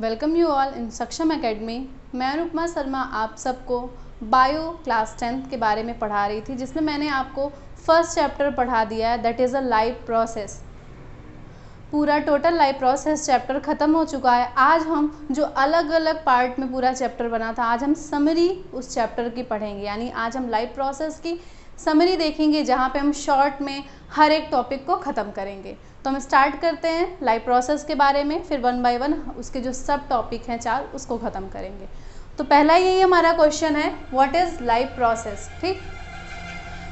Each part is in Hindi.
वेलकम यू ऑल इन सक्षम एकेडमी। मैं अनुपमा शर्मा आप सबको बायो क्लास 10th के बारे में पढ़ा रही थी, जिसमें मैंने आपको फर्स्ट चैप्टर पढ़ा दिया है, that is a life process. पूरा टोटल लाइफ प्रोसेस चैप्टर ख़त्म हो चुका है। आज हम जो अलग अलग पार्ट में पूरा चैप्टर बना था, आज हम समरी उस चैप्टर की पढ़ेंगे। यानी आज हम लाइफ प्रोसेस की समरी देखेंगे, जहाँ पे हम शॉर्ट में हर एक टॉपिक को ख़त्म करेंगे। तो हम स्टार्ट करते हैं लाइफ प्रोसेस के बारे में, फिर वन बाय वन उसके जो सब टॉपिक हैं 4 उसको ख़त्म करेंगे। तो पहला यही हमारा क्वेश्चन है, व्हाट इज़ लाइफ प्रोसेस। ठीक,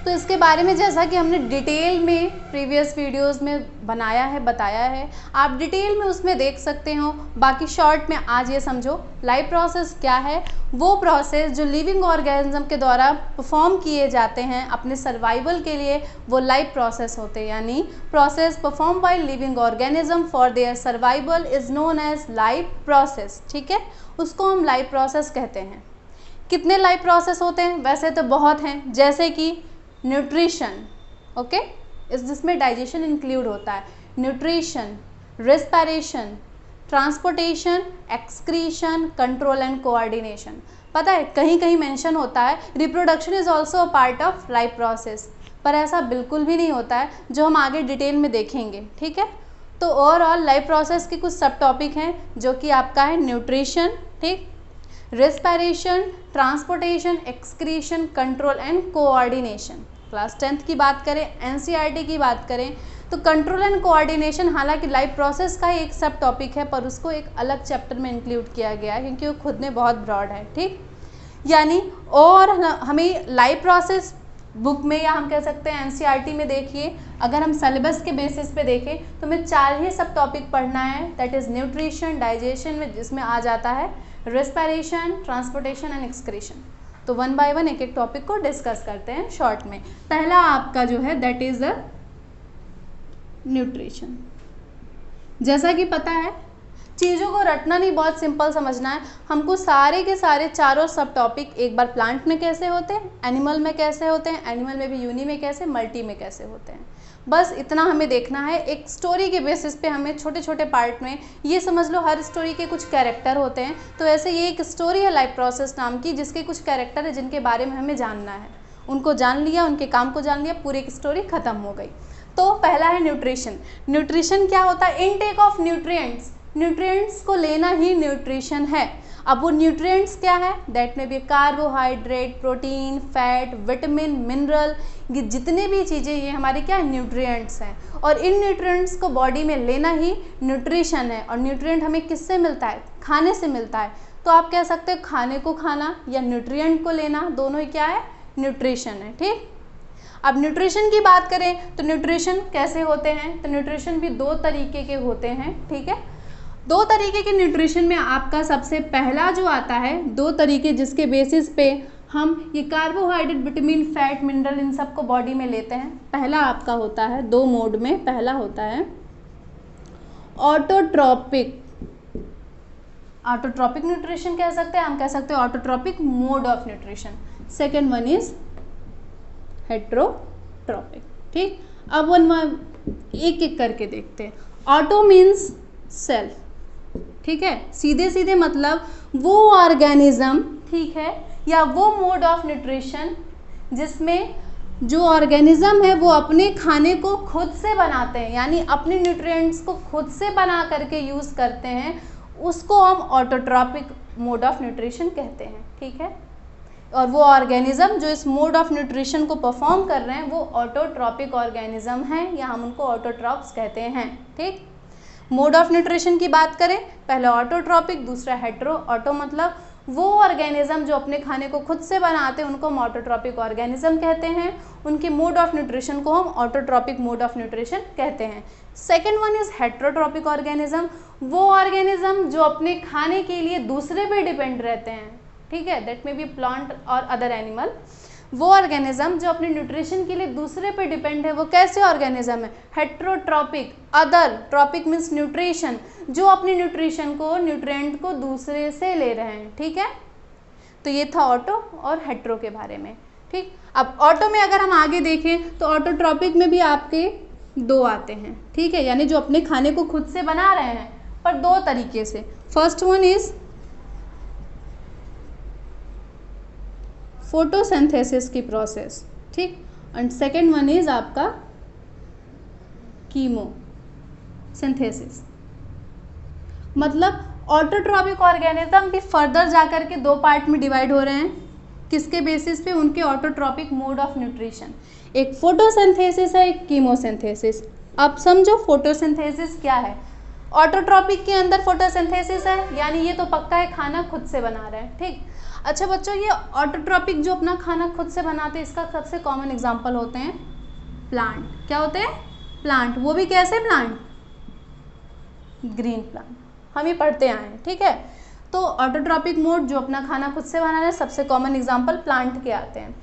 तो इसके बारे में जैसा कि हमने डिटेल में प्रीवियस वीडियोस में बनाया है, बताया है, आप डिटेल में उसमें देख सकते हो। बाकी शॉर्ट में आज ये समझो लाइफ प्रोसेस क्या है। वो प्रोसेस जो लिविंग ऑर्गेनिज्म के द्वारा परफॉर्म किए जाते हैं अपने सर्वाइवल के लिए, वो लाइफ प्रोसेस होते हैं। यानी process perform by living organism for their survival is known as life process. ठीक है, उसको हम लाइफ प्रोसेस कहते हैं। कितने लाइफ प्रोसेस होते हैं? वैसे तो बहुत हैं, जैसे कि न्यूट्रिशन, ओके, जिसमें डाइजेशन इंक्लूड होता है। Nutrition, respiration, transportation, excretion, control and coordination. पता है कहीं कहीं मेंशन होता है reproduction is also a part of life process, पर ऐसा बिल्कुल भी नहीं होता है, जो हम आगे डिटेल में देखेंगे। ठीक है, तो ओवरऑल लाइफ प्रोसेस के कुछ सब टॉपिक हैं, जो कि आपका है न्यूट्रिशन, ठीक, respiration, transportation, excretion, control and coordination. Class 10th की बात करें, एनसीईआरटी की बात करें, तो कंट्रोल एंड कोऑर्डिनेशन हालांकि लाइफ प्रोसेस का ही एक सब टॉपिक है, पर उसको एक अलग चैप्टर में इंक्लूड किया गया है, क्योंकि वो खुद में बहुत ब्रॉड है। ठीक, यानी और हमें लाइफ प्रोसेस बुक में, या हम कह सकते हैं एनसीईआरटी में, देखिए अगर हम सिलेबस के बेसिस पे देखें तो हमें 4 ही सब टॉपिक पढ़ना है, दैट इज़ न्यूट्रिशन, डाइजेशन में जिसमें आ जाता है रेस्पिरेशन, ट्रांसपोर्टेशन एंड एक्सक्रीशन। तो वन बाय वन एक एक टॉपिक को डिस्कस करते हैं शॉर्ट में। पहला आपका जो है दैट इज़ द न्यूट्रिशन। जैसा कि पता है, चीज़ों को रटना नहीं, बहुत सिंपल समझना है हमको। सारे के सारे चारों सब टॉपिक एक बार प्लांट में कैसे होते हैं, एनिमल में कैसे होते हैं, एनिमल में भी यूनी में कैसे, मल्टी में कैसे होते हैं, बस इतना हमें देखना है। एक स्टोरी के बेसिस पे हमें छोटे छोटे पार्ट में, ये समझ लो हर स्टोरी के कुछ कैरेक्टर होते हैं, तो ऐसे ये एक स्टोरी है लाइफ प्रोसेस नाम की, जिसके कुछ कैरेक्टर है जिनके बारे में हमें जानना है। उनको जान लिया, उनके काम को जान लिया, पूरी एक स्टोरी खत्म हो गई। तो पहला है न्यूट्रिशन। न्यूट्रिशन क्या होता है? Intake of nutrients. न्यूट्रिएंट्स को लेना ही न्यूट्रिशन है। अब वो न्यूट्रिएंट्स क्या है? दैट में भी carbohydrate, protein, fat, vitamin, mineral, ये जितने भी चीज़ें, ये हमारे क्या न्यूट्रिएंट्स हैं। और इन न्यूट्रिएंट्स को बॉडी में लेना ही न्यूट्रिशन है। और न्यूट्रिएंट हमें किससे मिलता है? खाने से मिलता है। तो आप कह सकते हो खाने को खाना या न्यूट्रिएंट को लेना, दोनों ही क्या है? न्यूट्रिशन है। ठीक, अब न्यूट्रिशन की बात करें तो न्यूट्रिशन कैसे होते हैं? तो न्यूट्रिशन भी 2 तरीके के होते हैं। ठीक है, 2 तरीके के न्यूट्रिशन में आपका सबसे पहला जो आता है, 2 तरीके जिसके बेसिस पे हम ये कार्बोहाइड्रेट, विटामिन, फैट, मिनरल, इन सब को बॉडी में लेते हैं। पहला आपका होता है 2 मोड में। पहला होता है ऑटोट्रॉपिक। ऑटोट्रॉपिक न्यूट्रिशन कह सकते हैं, हम कह सकते हैं autotrophic mode of nutrition. Second one is heterotrophic. ठीक, अब एक एक करके देखते हैं। ऑटो मीन्स सेल्फ, ठीक है, सीधे सीधे मतलब वो ऑर्गेनिज्म, ठीक है, या वो मोड ऑफ न्यूट्रिशन जिसमें जो ऑर्गेनिज्म है वो अपने खाने को खुद से बनाते हैं, यानी अपने न्यूट्रिएंट्स को खुद से बना करके यूज़ करते हैं, उसको हम ऑटोट्रॉपिक मोड ऑफ न्यूट्रिशन कहते हैं। ठीक है, और वो ऑर्गेनिज्म जो इस मोड ऑफ न्यूट्रिशन को परफॉर्म कर रहे हैं वो ऑटोट्रॉपिक ऑर्गेनिज्म हैं, या हम उनको ऑटोट्रॉप्स कहते हैं। ठीक, मोड ऑफ न्यूट्रिशन की बात करें, पहला ऑटोट्रॉपिक, दूसरा हेट्रो। ऑटो मतलब वो ऑर्गेनिज्म जो अपने खाने को खुद से बनाते हैं, उनको हम ऑटोट्रॉपिक ऑर्गेनिज्म कहते हैं। उनके मोड ऑफ न्यूट्रिशन को हम ऑटोट्रॉपिक मोड ऑफ न्यूट्रिशन कहते हैं। Second one is heterotrophic organism. वो ऑर्गेनिज्म जो अपने खाने के लिए दूसरे पे डिपेंड रहते हैं, ठीक है, दैट में बी प्लांट और अदर एनिमल। वो ऑर्गेनिज्म जो अपने न्यूट्रिशन के लिए दूसरे पे डिपेंड है, वो कैसे ऑर्गेनिज्म है? Heterotrophic. Other, trophic means nutrition, जो अपने न्यूट्रिशन को, न्यूट्रिएंट को दूसरे से ले रहे हैं। ठीक है, तो ये था ऑटो और हेट्रो के बारे में। ठीक, अब ऑटो में अगर हम आगे देखें तो ऑटोट्रॉपिक में भी आपके 2 आते हैं। ठीक है, यानी जो अपने खाने को खुद से बना रहे हैं, पर 2 तरीके से। फर्स्ट वन इज फोटोसिंथेसिस की प्रोसेस, ठीक, एंड सेकेंड वन इज आपका कीमोसिंथेसिस। मतलब ऑटोट्रॉपिक ऑर्गेनिज्म भी फर्दर जाकर के दो पार्ट में डिवाइड हो रहे हैं, किसके बेसिस पे, उनके ऑटोट्रॉपिक मोड ऑफ न्यूट्रिशन। एक फोटोसिंथेसिस है, एक कीमोसिंथेसिस। अब समझो फोटोसिंथेसिस क्या है। ऑटोट्रॉपिक के अंदर फोटोसिंथेसिस है, यानी ये तो पक्का है खाना खुद से बना रहा है, ठीक। अच्छा बच्चों, ये ऑटोट्रॉपिक जो अपना खाना खुद से बनाते हैं, इसका सबसे कॉमन एग्जांपल होते हैं प्लांट। क्या होते हैं? प्लांट। वो भी कैसे प्लांट? ग्रीन प्लांट, हम ही पढ़ते आए हैं, ठीक है। तो ऑटोट्रॉपिक मोड जो अपना खाना खुद से बना रहे हैं, सबसे कॉमन एग्जांपल प्लांट के आते हैं।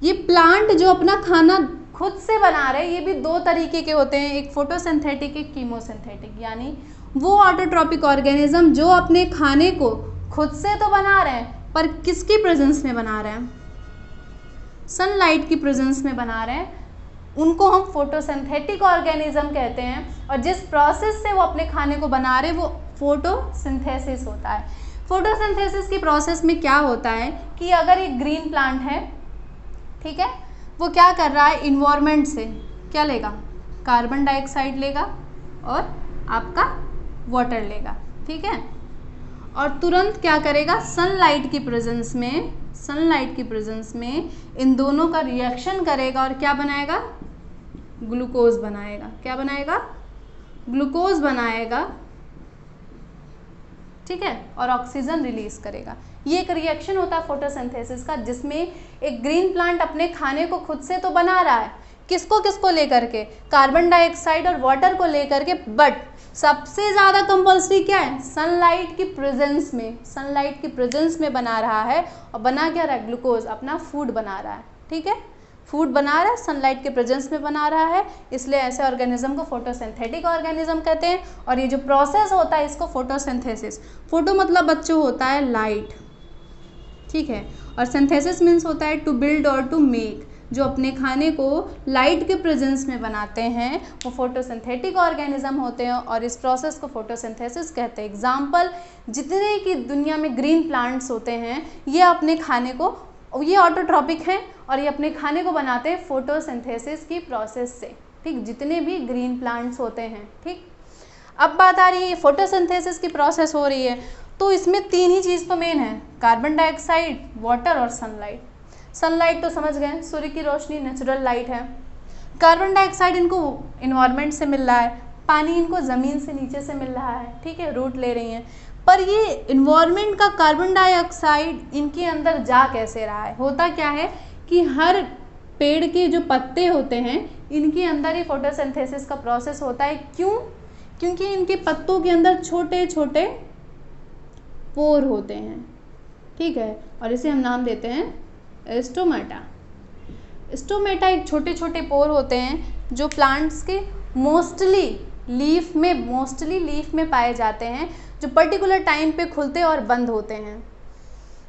ये प्लांट जो अपना खाना खुद से बना रहे हैं, ये भी दो तरीके के होते हैं, एक फोटोसिंथेटिक, एक कीमोसिंथेटिक। यानी वो ऑटोट्रॉपिक ऑर्गेनिज्म जो अपने खाने को खुद से तो बना रहे हैं, पर किसकी प्रेजेंस में बना रहे हैं? सनलाइट की प्रेजेंस में बना रहे हैं, उनको हम फोटोसिंथेटिक ऑर्गेनिज्म कहते हैं। और जिस प्रोसेस से वो अपने खाने को बना रहे हैं, वो फोटोसिंथेसिस होता है। फोटोसिंथेसिस की प्रोसेस में क्या होता है कि अगर एक ग्रीन प्लांट है, ठीक है, वो क्या कर रहा है, इन्वायरमेंट से क्या लेगा? कार्बन डाइऑक्साइड लेगा और आपका वाटर लेगा, ठीक है, और तुरंत क्या करेगा, सनलाइट की प्रेजेंस में इन दोनों का रिएक्शन करेगा और क्या बनाएगा? ग्लूकोज बनाएगा। क्या बनाएगा? ग्लूकोज बनाएगा, ठीक है, और ऑक्सीजन रिलीज करेगा। ये एक रिएक्शन होता है फोटोसिंथेसिस का, जिसमें एक ग्रीन प्लांट अपने खाने को खुद से तो बना रहा है, किसको लेकर के? कार्बन डाइऑक्साइड और वाटर को लेकर के, बट सबसे ज़्यादा कंपल्सरी क्या है? सनलाइट की प्रेजेंस में बना रहा है। और बना क्या रहा है? ग्लूकोज, अपना फूड बना रहा है, ठीक है, फूड बना रहा है, सनलाइट के प्रेजेंस में बना रहा है, इसलिए ऐसे ऑर्गेनिज्म को फोटोसिंथेटिक ऑर्गेनिज्म कहते हैं। और ये जो प्रोसेस होता है, इसको फोटोसिंथेसिस, फोटो मतलब बच्चों होता है लाइट, ठीक है, और सिंथेसिस मीन्स होता है टू बिल्ड और टू मेक। जो अपने खाने को लाइट के प्रेजेंस में बनाते हैं, वो फोटोसिंथेटिक ऑर्गेनिज्म होते हैं, और इस प्रोसेस को फोटोसिंथेसिस कहते हैं। एग्जाम्पल, जितने की दुनिया में ग्रीन प्लांट्स होते हैं, ये अपने खाने को, ये ऑटोट्रॉपिक हैं और ये अपने खाने को बनाते हैं फोटोसिंथेसिस की प्रोसेस से, ठीक, जितने भी ग्रीन प्लांट्स होते हैं, ठीक। अब बात आ रही है फोटोसिंथेसिस की प्रोसेस हो रही है, तो इसमें तीन ही चीज़ तो मेन है, कार्बन डाइऑक्साइड, वाटर और सनलाइट। सनलाइट तो समझ गए, सूर्य की रोशनी नेचुरल लाइट है। कार्बन डाइऑक्साइड इनको इन्वायरमेंट से मिल रहा है, पानी इनको ज़मीन से नीचे से मिल रहा है, ठीक है, रूट ले रही हैं। पर ये इन्वायरमेंट का कार्बन डाइऑक्साइड इनके अंदर जा कैसे रहा है? होता क्या है कि हर पेड़ के जो पत्ते होते हैं, इनके अंदर ही फोटोसिंथेसिस का प्रोसेस होता है। क्यों? क्योंकि इनके पत्तों के अंदर छोटे छोटे पोर होते हैं, ठीक है, और इसे हम नाम देते हैं स्टोमेटा। स्टोमेटा एक छोटे छोटे पोर होते हैं जो प्लांट्स के मोस्टली लीफ में पाए जाते हैं, जो पर्टिकुलर टाइम पे खुलते और बंद होते हैं।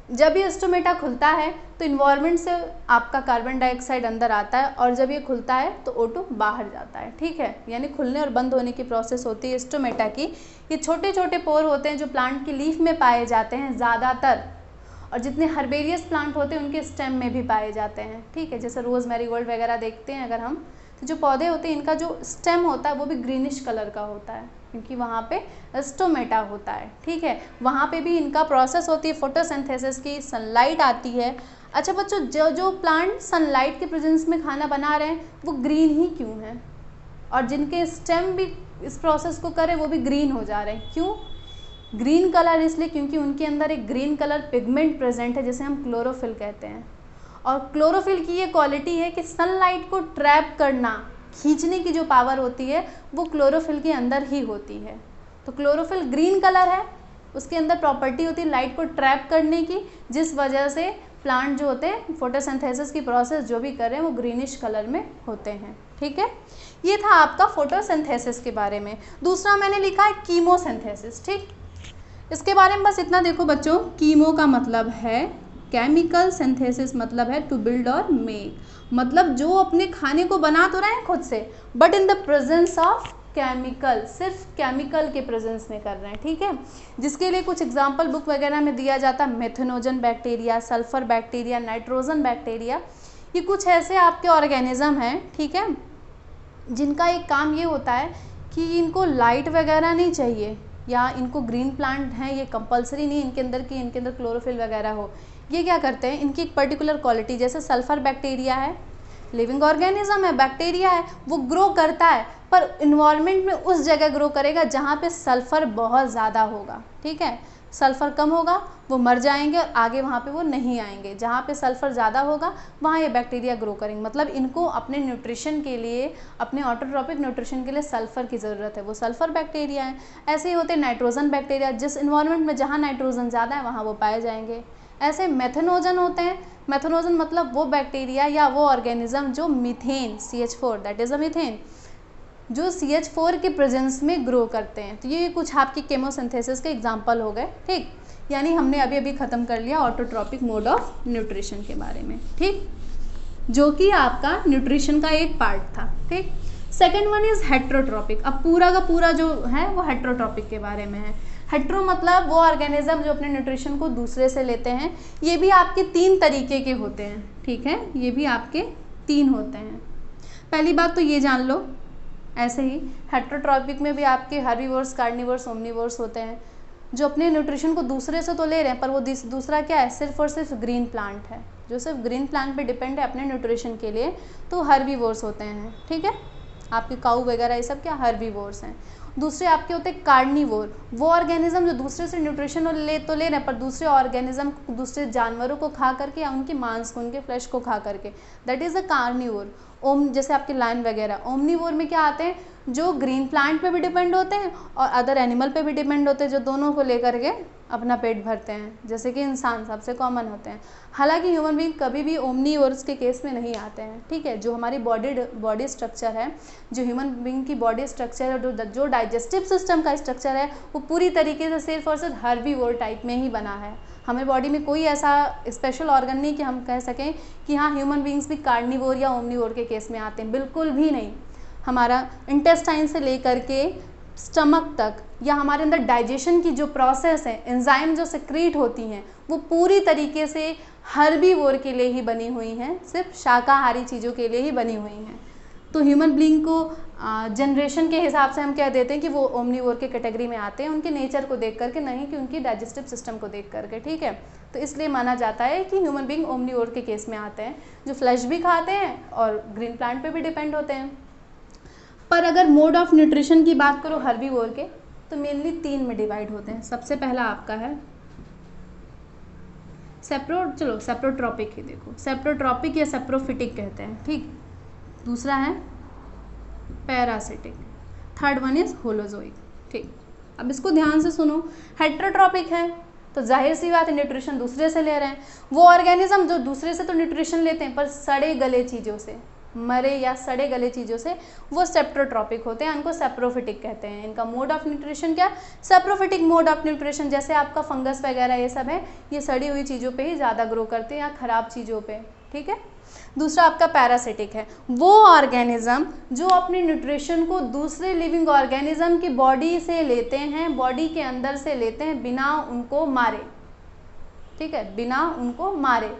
जब ये स्टोमेटा खुलता है तो इन्वायरमेंट से आपका कार्बन डाइऑक्साइड अंदर आता है, और जब ये खुलता है तो O2 बाहर जाता है, ठीक है, यानी खुलने और बंद होने की प्रोसेस होती है स्टोमेटा की। ये छोटे छोटे पोर होते हैं जो प्लांट की लीफ में पाए जाते हैं ज़्यादातर, और जितने हर्बेरियस प्लांट होते हैं उनके स्टेम में भी पाए जाते हैं, ठीक है, जैसे रोज़ मैरीगोल्ड वगैरह देखते हैं अगर हम, तो जो पौधे होते हैं इनका जो स्टेम होता है वो भी ग्रीनिश कलर का होता है, क्योंकि वहाँ पे स्टोमेटा होता है, ठीक है, वहाँ पे भी इनका प्रोसेस होती है फोटोसिंथेसिस की, सनलाइट आती है। अच्छा बच्चों, जो प्लांट सनलाइट के प्रेजेंस में खाना बना रहे हैं वो ग्रीन ही क्यों हैं? और जिनके स्टेम भी इस प्रोसेस को करे वो भी ग्रीन हो जा रहे हैं, क्यों? ग्रीन कलर इसलिए क्योंकि उनके अंदर एक ग्रीन कलर पिगमेंट प्रेजेंट है, जिसे हम क्लोरोफिल कहते हैं। और क्लोरोफिल की ये क्वालिटी है कि सनलाइट को ट्रैप करना, खींचने की जो पावर होती है वो क्लोरोफिल के अंदर ही होती है। तो क्लोरोफिल ग्रीन कलर है, उसके अंदर प्रॉपर्टी होती है लाइट को ट्रैप करने की, जिस वजह से प्लांट जो होते हैं फोटोसिंथेसिस की प्रोसेस जो भी कर रहे हैं वो ग्रीनिश कलर में होते हैं, ठीक है। ये था आपका फोटोसिंथेसिस के बारे में। दूसरा मैंने लिखा है कीमोसिंथेसिस, ठीक। इसके बारे में बस इतना देखो बच्चों, कीमो का मतलब है केमिकल सिंथेसिस, मतलब है टू बिल्ड और मेक, मतलब जो अपने खाने को बना तो रहे हैं खुद से, but in the presence of chemical, सिर्फ केमिकल के प्रेजेंस में कर रहे हैं, ठीक है। जिसके लिए कुछ एग्जाम्पल बुक वगैरह में दिया जाता है, methanogen bacteria, sulphur bacteria, nitrogen bacteria. ये कुछ ऐसे आपके ऑर्गेनिज्म हैं, ठीक है, जिनका एक काम ये होता है कि इनको लाइट वगैरह नहीं चाहिए, या इनको ग्रीन प्लांट हैं ये कंपलसरी नहीं इनके अंदर क्लोरोफिल वगैरह हो। ये क्या करते हैं, इनकी एक पर्टिकुलर क्वालिटी, जैसे सल्फर बैक्टीरिया है, लिविंग ऑर्गेनिज्म है, बैक्टीरिया है, वो ग्रो करता है पर इन्वायरमेंट में उस जगह ग्रो करेगा जहाँ पे सल्फ़र बहुत ज़्यादा होगा, ठीक है। सल्फ़र कम होगा वो मर जाएंगे और आगे वहाँ पे वो नहीं आएंगे। जहाँ पे सल्फ़र ज़्यादा होगा वहाँ ये बैक्टीरिया ग्रो करेंगे। मतलब इनको अपने न्यूट्रिशन के लिए, अपने ऑटोट्रॉपिक न्यूट्रिशन के लिए सल्फ़र की ज़रूरत है, वो सल्फ़र बैक्टीरिया है। ऐसे ही होते हैं नाइट्रोजन बैक्टीरिया, जिस इन्वायरमेंट में जहाँ नाइट्रोजन ज़्यादा है वहाँ वो पाए जाएंगे। ऐसे मेथनोजन होते हैं, मेथनोजन मतलब वो बैक्टीरिया या वो ऑर्गेनिज्म जो methane CH4 that is a methane, जो CH4 के प्रेजेंस में ग्रो करते हैं। तो ये कुछ आपकी केमोसिंथेसिस के एग्जांपल हो गए, ठीक। यानी हमने अभी अभी ख़त्म कर लिया ऑटोट्रॉपिक मोड ऑफ न्यूट्रिशन के बारे में, ठीक, जो कि आपका न्यूट्रिशन का एक पार्ट था, ठीक। Second one is heterotrophic. अब पूरा का पूरा जो है वो हेट्रोट्रॉपिक के बारे में है। हेट्रो मतलब वो ऑर्गेनिज्म जो अपने न्यूट्रिशन को दूसरे से लेते हैं। ये भी आपके 3 तरीके के होते हैं, ठीक है, ये भी आपके 3 होते हैं। पहली बात तो ये जान लो, ऐसे ही हेट्रोट्रॉपिक में भी आपके हर्बीवोर्स, कार्निवोर्स, ओमनिवोर्स होते हैं, जो अपने न्यूट्रिशन को दूसरे से तो ले रहे हैं पर वो दूसरा क्या है, सिर्फ और सिर्फ ग्रीन प्लांट है, जो सिर्फ ग्रीन प्लांट पे डिपेंड है अपने न्यूट्रिशन के लिए, तो हर्बीवोर्स होते हैं, ठीक है। आपके काऊ वगैरह ये सब क्या हर्बीवोर्स हैं। दूसरे आपके होते हैं कार्निवोर, वो ऑर्गेनिज्म जो दूसरे से न्यूट्रिशन ले रहे हैं पर दूसरे ऑर्गेनिज्म, दूसरे जानवरों को खा करके या उनके मांस को, उनके फ्लैश को खा करके, दैट इज़ अ कार्निवोर। जैसे आपके लायन वगैरह। ओमनिवोर में क्या आते हैं, जो ग्रीन प्लांट पे भी डिपेंड होते हैं और अदर एनिमल पे भी डिपेंड होते हैं, जो दोनों को लेकर के अपना पेट भरते हैं, जैसे कि इंसान सबसे कॉमन होते हैं। हालांकि ह्यूमन बीइंग कभी भी ओमनिवोर्स के केस में नहीं आते हैं, ठीक है। जो हमारी बॉडी स्ट्रक्चर है, जो ह्यूमन बीइंग की बॉडी स्ट्रक्चर है, जो डाइजेस्टिव सिस्टम का स्ट्रक्चर है, वो पूरी तरीके से सिर्फ और सिर्फ हर्बीवोर टाइप में ही बना है। हमें बॉडी में कोई ऐसा स्पेशल ऑर्गन नहीं कि हम कह सकें कि हाँ ह्यूमन बीइंग्स भी कार्निवोर या ओमनिवोर के केस में आते हैं, बिल्कुल भी नहीं। हमारा इंटेस्टाइन से लेकर के स्टमक तक, या हमारे अंदर डाइजेशन की जो प्रोसेस है, एंजाइम जो सिक्रीट होती हैं, वो पूरी तरीके से हर्बीवोर के लिए ही बनी हुई हैं, सिर्फ शाकाहारी चीज़ों के लिए ही बनी हुई हैं। तो ह्यूमन बीइंग को जनरेशन के हिसाब से हम कह देते हैं कि वो ओमनिवोर के कैटेगरी में आते हैं, उनके नेचर को देख करके, नहीं कि उनकी डाइजेस्टिव सिस्टम को देख करके, ठीक है। तो इसलिए माना जाता है कि ह्यूमन बीइंग ओमनिवोर के केस में आते हैं, जो फ्लैश भी खाते हैं और ग्रीन प्लांट पे भी डिपेंड होते हैं। पर अगर मोड ऑफ न्यूट्रिशन की बात करो हर्बीवोर के, तो मेनली 3 में डिवाइड होते हैं। सबसे पहला आपका है सेप्रोट्रॉपिक ही देखो, सेप्रोट्रॉपिक या सेप्रोफिटिक कहते हैं, ठीक। दूसरा है parasitic, third one is holozoic, ठीक। अब इसको ध्यान से सुनो। हेट्रोट्रॉपिक है तो जाहिर सी बात है न्यूट्रिशन दूसरे से ले रहे हैं। वो ऑर्गेनिज्म जो दूसरे से तो न्यूट्रिशन लेते हैं पर सड़े गले चीज़ों से, मरे या सड़े गले चीज़ों से, वो सेप्रोट्रॉपिक होते हैं, उनको सेप्रोफिटिक कहते हैं। इनका मोड ऑफ न्यूट्रिशन क्या, सेप्रोफिटिक मोड ऑफ न्यूट्रिशन। जैसे आपका फंगस वगैरह ये सब है, ये सड़ी हुई चीज़ों पे ही ज़्यादा ग्रो करते हैं या ख़राब चीज़ों पे, ठीक है। दूसरा आपका पैरासिटिक है, वो ऑर्गेनिज्म जो अपने न्यूट्रिशन को दूसरे लिविंग ऑर्गेनिज्म की बॉडी से लेते हैं, बॉडी के अंदर से लेते हैं बिना उनको मारे, ठीक है, बिना उनको मारे।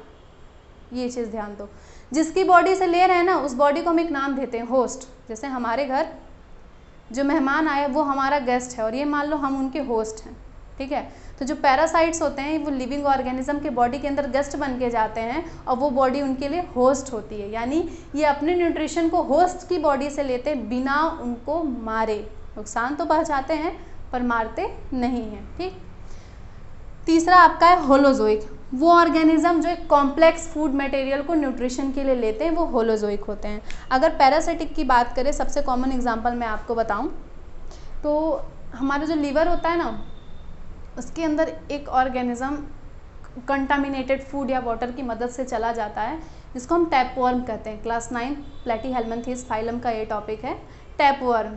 ये चीज़ ध्यान दो, जिसकी बॉडी से ले रहे हैं ना, उस बॉडी को हम एक नाम देते हैं होस्ट। जैसे हमारे घर जो मेहमान आए वो हमारा गेस्ट है और ये मान लो हम उनके होस्ट हैं, ठीक है। तो जो पैरासाइट्स होते हैं वो लिविंग ऑर्गेनिज्म के बॉडी के अंदर गेस्ट बन के जाते हैं और वो बॉडी उनके लिए होस्ट होती है। यानी ये अपने न्यूट्रिशन को होस्ट की बॉडी से लेते हैं बिना उनको मारे। नुकसान तो पहुँचाते हैं पर मारते नहीं हैं, ठीक। तीसरा आपका है होलोजोइक, वो ऑर्गेनिज्म जो एक कॉम्प्लेक्स फूड मटेरियल को न्यूट्रिशन के लिए लेते हैं, वो होलोजोइक होते हैं। अगर पैरासिटिक की बात करें, सबसे कॉमन एग्जांपल मैं आपको बताऊं तो हमारा जो लीवर होता है ना, उसके अंदर एक ऑर्गेनिज्म कंटामिनेटेड फूड या वाटर की मदद से चला जाता है, जिसको हम टैपवर्म कहते हैं। क्लास 9 प्लेटीहेल्मिन्थेस फाइलम का ये टॉपिक है, टैपवर्म,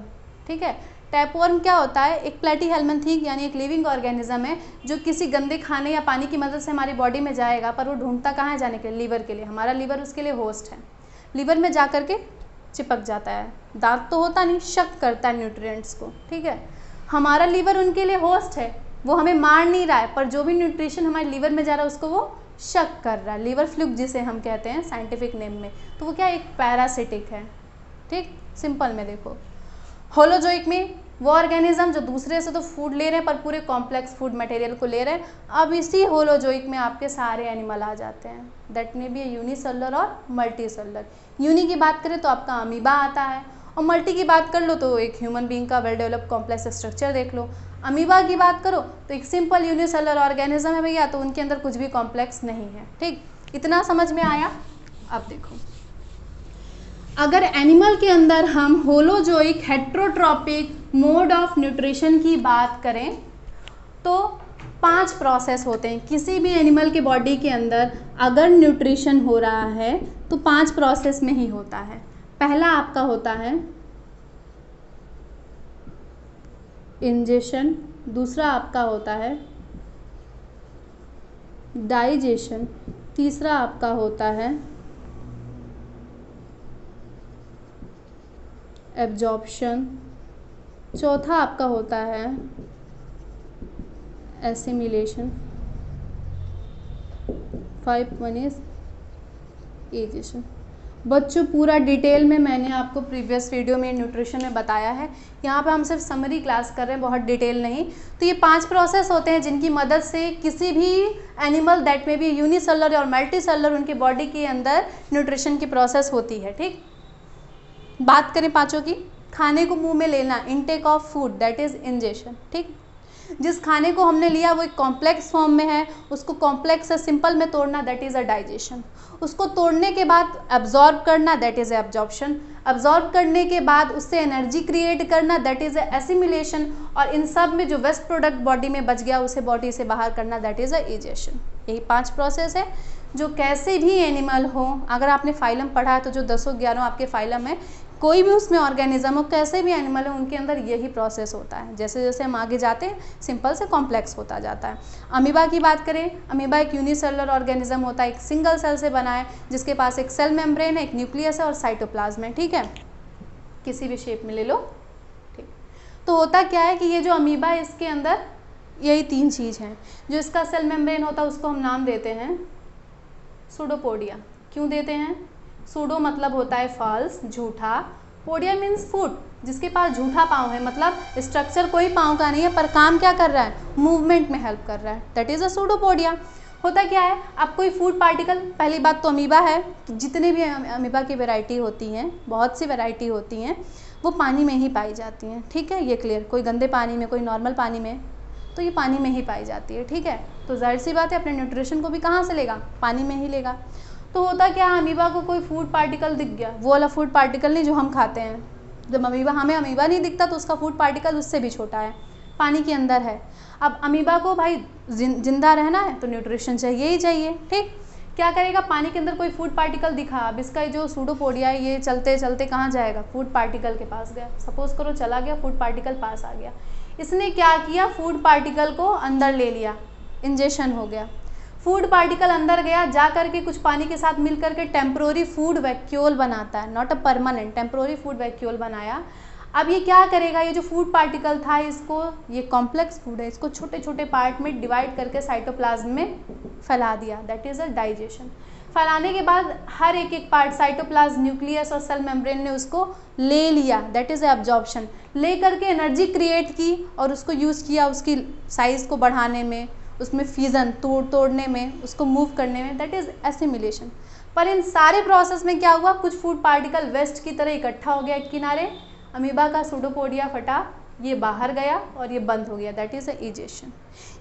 ठीक है। टैपवर्म क्या होता है, एक प्लेटीहेल्मिन्थीक यानी एक लिविंग ऑर्गेनिज्म है जो किसी गंदे खाने या पानी की मदद से हमारी बॉडी में जाएगा, पर वो ढूंढता कहाँ है जाने के लिए, लीवर के लिए। हमारा लीवर उसके लिए होस्ट है। लीवर में जा कर के चिपक जाता है, दांत तो होता नहीं, शक करता है न्यूट्रिएंट्स को, ठीक है। हमारा लीवर उनके लिए होस्ट है, वो हमें मार नहीं रहा है, पर जो भी न्यूट्रिशन हमारे लीवर में जा रहा है उसको वो शक कर रहा है, लीवर फ्लूक जिसे हम कहते हैं साइंटिफिक नेम में, तो वो क्या एक पैरासिटिक है, ठीक। सिंपल में देखो, होलोजोइक में वो ऑर्गेनिज्म जो दूसरे से तो फूड ले रहे हैं पर पूरे कॉम्प्लेक्स फूड मटेरियल को ले रहे हैं, अब इसी होलोजोइक में आपके सारे एनिमल आ जाते हैं, दैट में भी यूनिसेलुलर और मल्टी सेलुलर। यूनि की बात करें तो आपका अमीबा आता है, और मल्टी की बात कर लो तो एक ह्यूमन बीइंग का वेल डेवलप्ड कॉम्प्लेक्स स्ट्रक्चर देख लो। अमीबा की बात करो तो एक सिंपल यूनिसेलुलर ऑर्गेनिज्म है भैया, तो उनके अंदर कुछ भी कॉम्प्लेक्स नहीं है, ठीक। इतना समझ में आया। अब देखो, अगर एनिमल के अंदर हम holozoic heterotrophic mode of nutrition की बात करें तो 5 प्रोसेस होते हैं किसी भी एनिमल के बॉडी के अंदर। अगर न्यूट्रिशन हो रहा है तो 5 प्रोसेस में ही होता है। पहला आपका होता है इंजेशन, दूसरा आपका होता है डाइजेशन, तीसरा आपका होता है एब्जॉर्प्शन, चौथा आपका होता है एसिमिलेशन, 5 वन इज एजेशन। बच्चों पूरा डिटेल में मैंने आपको प्रीवियस वीडियो में न्यूट्रिशन में बताया है, यहाँ पे हम सिर्फ समरी क्लास कर रहे हैं, बहुत डिटेल नहीं। तो ये 5 प्रोसेस होते हैं जिनकी मदद से किसी भी एनिमल दैट में भी यूनिसेलुलर और मल्टी सेलुलर उनके बॉडी के अंदर न्यूट्रिशन की प्रोसेस होती है, ठीक। बात करें 5 की, खाने को मुंह में लेना, intake of food that is ingestion, ठीक। जिस खाने को हमने लिया वो एक कॉम्प्लेक्स फॉर्म में है, उसको कॉम्प्लेक्स से सिंपल में तोड़ना दैट इज़ अ डाइजेशन। उसको तोड़ने के बाद एब्जॉर्ब करना दैट इज़ एब्जॉर्प्शन। एब्जॉर्ब करने के बाद उससे एनर्जी क्रिएट करना दैट इज़ एसिमिलेशन। और इन सब में जो वेस्ट प्रोडक्ट बॉडी में बच गया उसे बॉडी से बाहर करना दैट इज़ एजेशन। यही 5 प्रोसेस है जो कैसे भी एनिमल हो, अगर आपने फाइलम पढ़ा है तो जो 10-11 आपके फाइलम है, कोई भी उसमें ऑर्गेनिज्म हो, कैसे भी एनिमल हो, उनके अंदर यही प्रोसेस होता है। जैसे जैसे हम आगे जाते हैं सिंपल से कॉम्प्लेक्स होता जाता है। अमीबा की बात करें, अमीबा एक यूनिसेलुलर ऑर्गेनिज्म होता है, एक सिंगल सेल से बना है, जिसके पास एक सेल मेम्ब्रेन है, एक न्यूक्लियस है और साइटोप्लाज्म है, ठीक है। किसी भी शेप में ले लो, ठीक। तो होता क्या है कि ये जो अमीबा है इसके अंदर यही 3 चीज़ हैं। जो इसका सेल मेम्ब्रेन होता है उसको हम नाम देते हैं सूडोपोडिया। क्यों देते हैं? सूडो मतलब होता है फॉल्स, झूठा, पोडिया मीन्स फुट, जिसके पास झूठा पाँव है, मतलब स्ट्रक्चर कोई पाँव का नहीं है पर काम क्या कर रहा है, मूवमेंट में हेल्प कर रहा है, दैट इज़ अ सूडोपोडिया। होता क्या है, अब कोई फूड पार्टिकल, पहली बात तो अमीबा है, जितने भी अमीबा की वैरायटी होती हैं, बहुत सी वैरायटी होती हैं, वो पानी में ही पाई जाती हैं, ठीक है, ये क्लियर। कोई गंदे पानी में, कोई नॉर्मल पानी में, तो ये पानी में ही पाई जाती है, ठीक है। तो जाहिर सी बात है अपने न्यूट्रिशन को भी कहाँ से लेगा, पानी में ही लेगा। तो होता क्या, अमीबा को कोई फूड पार्टिकल दिख गया, वो वाला फूड पार्टिकल नहीं जो हम खाते हैं, जब हमें अमीबा नहीं दिखता तो उसका फूड पार्टिकल उससे भी छोटा है, पानी के अंदर है। अब अमीबा को भाई जिंदा रहना है तो न्यूट्रिशन चाहिए ही चाहिए, ठीक। क्या करेगा, पानी के अंदर कोई फूड पार्टिकल दिखा, अब इसका जो सूडोपोडिया है ये चलते चलते कहाँ जाएगा, फूड पार्टिकल के पास गया, सपोज करो चला गया, फूड पार्टिकल पास आ गया, इसने क्या किया, फूड पार्टिकल को अंदर ले लिया, इंजेक्शन हो गया, फूड पार्टिकल अंदर गया, जा करके कुछ पानी के साथ मिल करके टेम्प्रोरी फूड वैक्यूल बनाता है, not a permanent, temporary food vacuole बनाया। अब ये क्या करेगा, ये जो फूड पार्टिकल था इसको, ये कॉम्प्लेक्स फूड है, इसको छोटे छोटे पार्ट में डिवाइड करके साइटोप्लाज्म में फैला दिया, दैट इज़ अ डाइजेशन। फैलाने के बाद हर एक पार्ट, साइटोप्लाज्म, न्यूक्लियस और सेल मेम्ब्रेन ने उसको ले लिया, दैट इज़ एब्जॉर्प्शन। ले करके एनर्जी क्रिएट की और उसको यूज़ किया उसकी साइज़ को बढ़ाने में, उसमें फ्यूजन तोड़ने में, उसको मूव करने में, दैट इज़ एसिमिलेशन। पर इन सारे प्रोसेस में क्या हुआ, कुछ फूड पार्टिकल वेस्ट की तरह इकट्ठा हो गया एक किनारे, अमीबा का सूडोपोडिया फटा, ये बाहर गया और ये बंद हो गया, दैट इज़ एजेशन।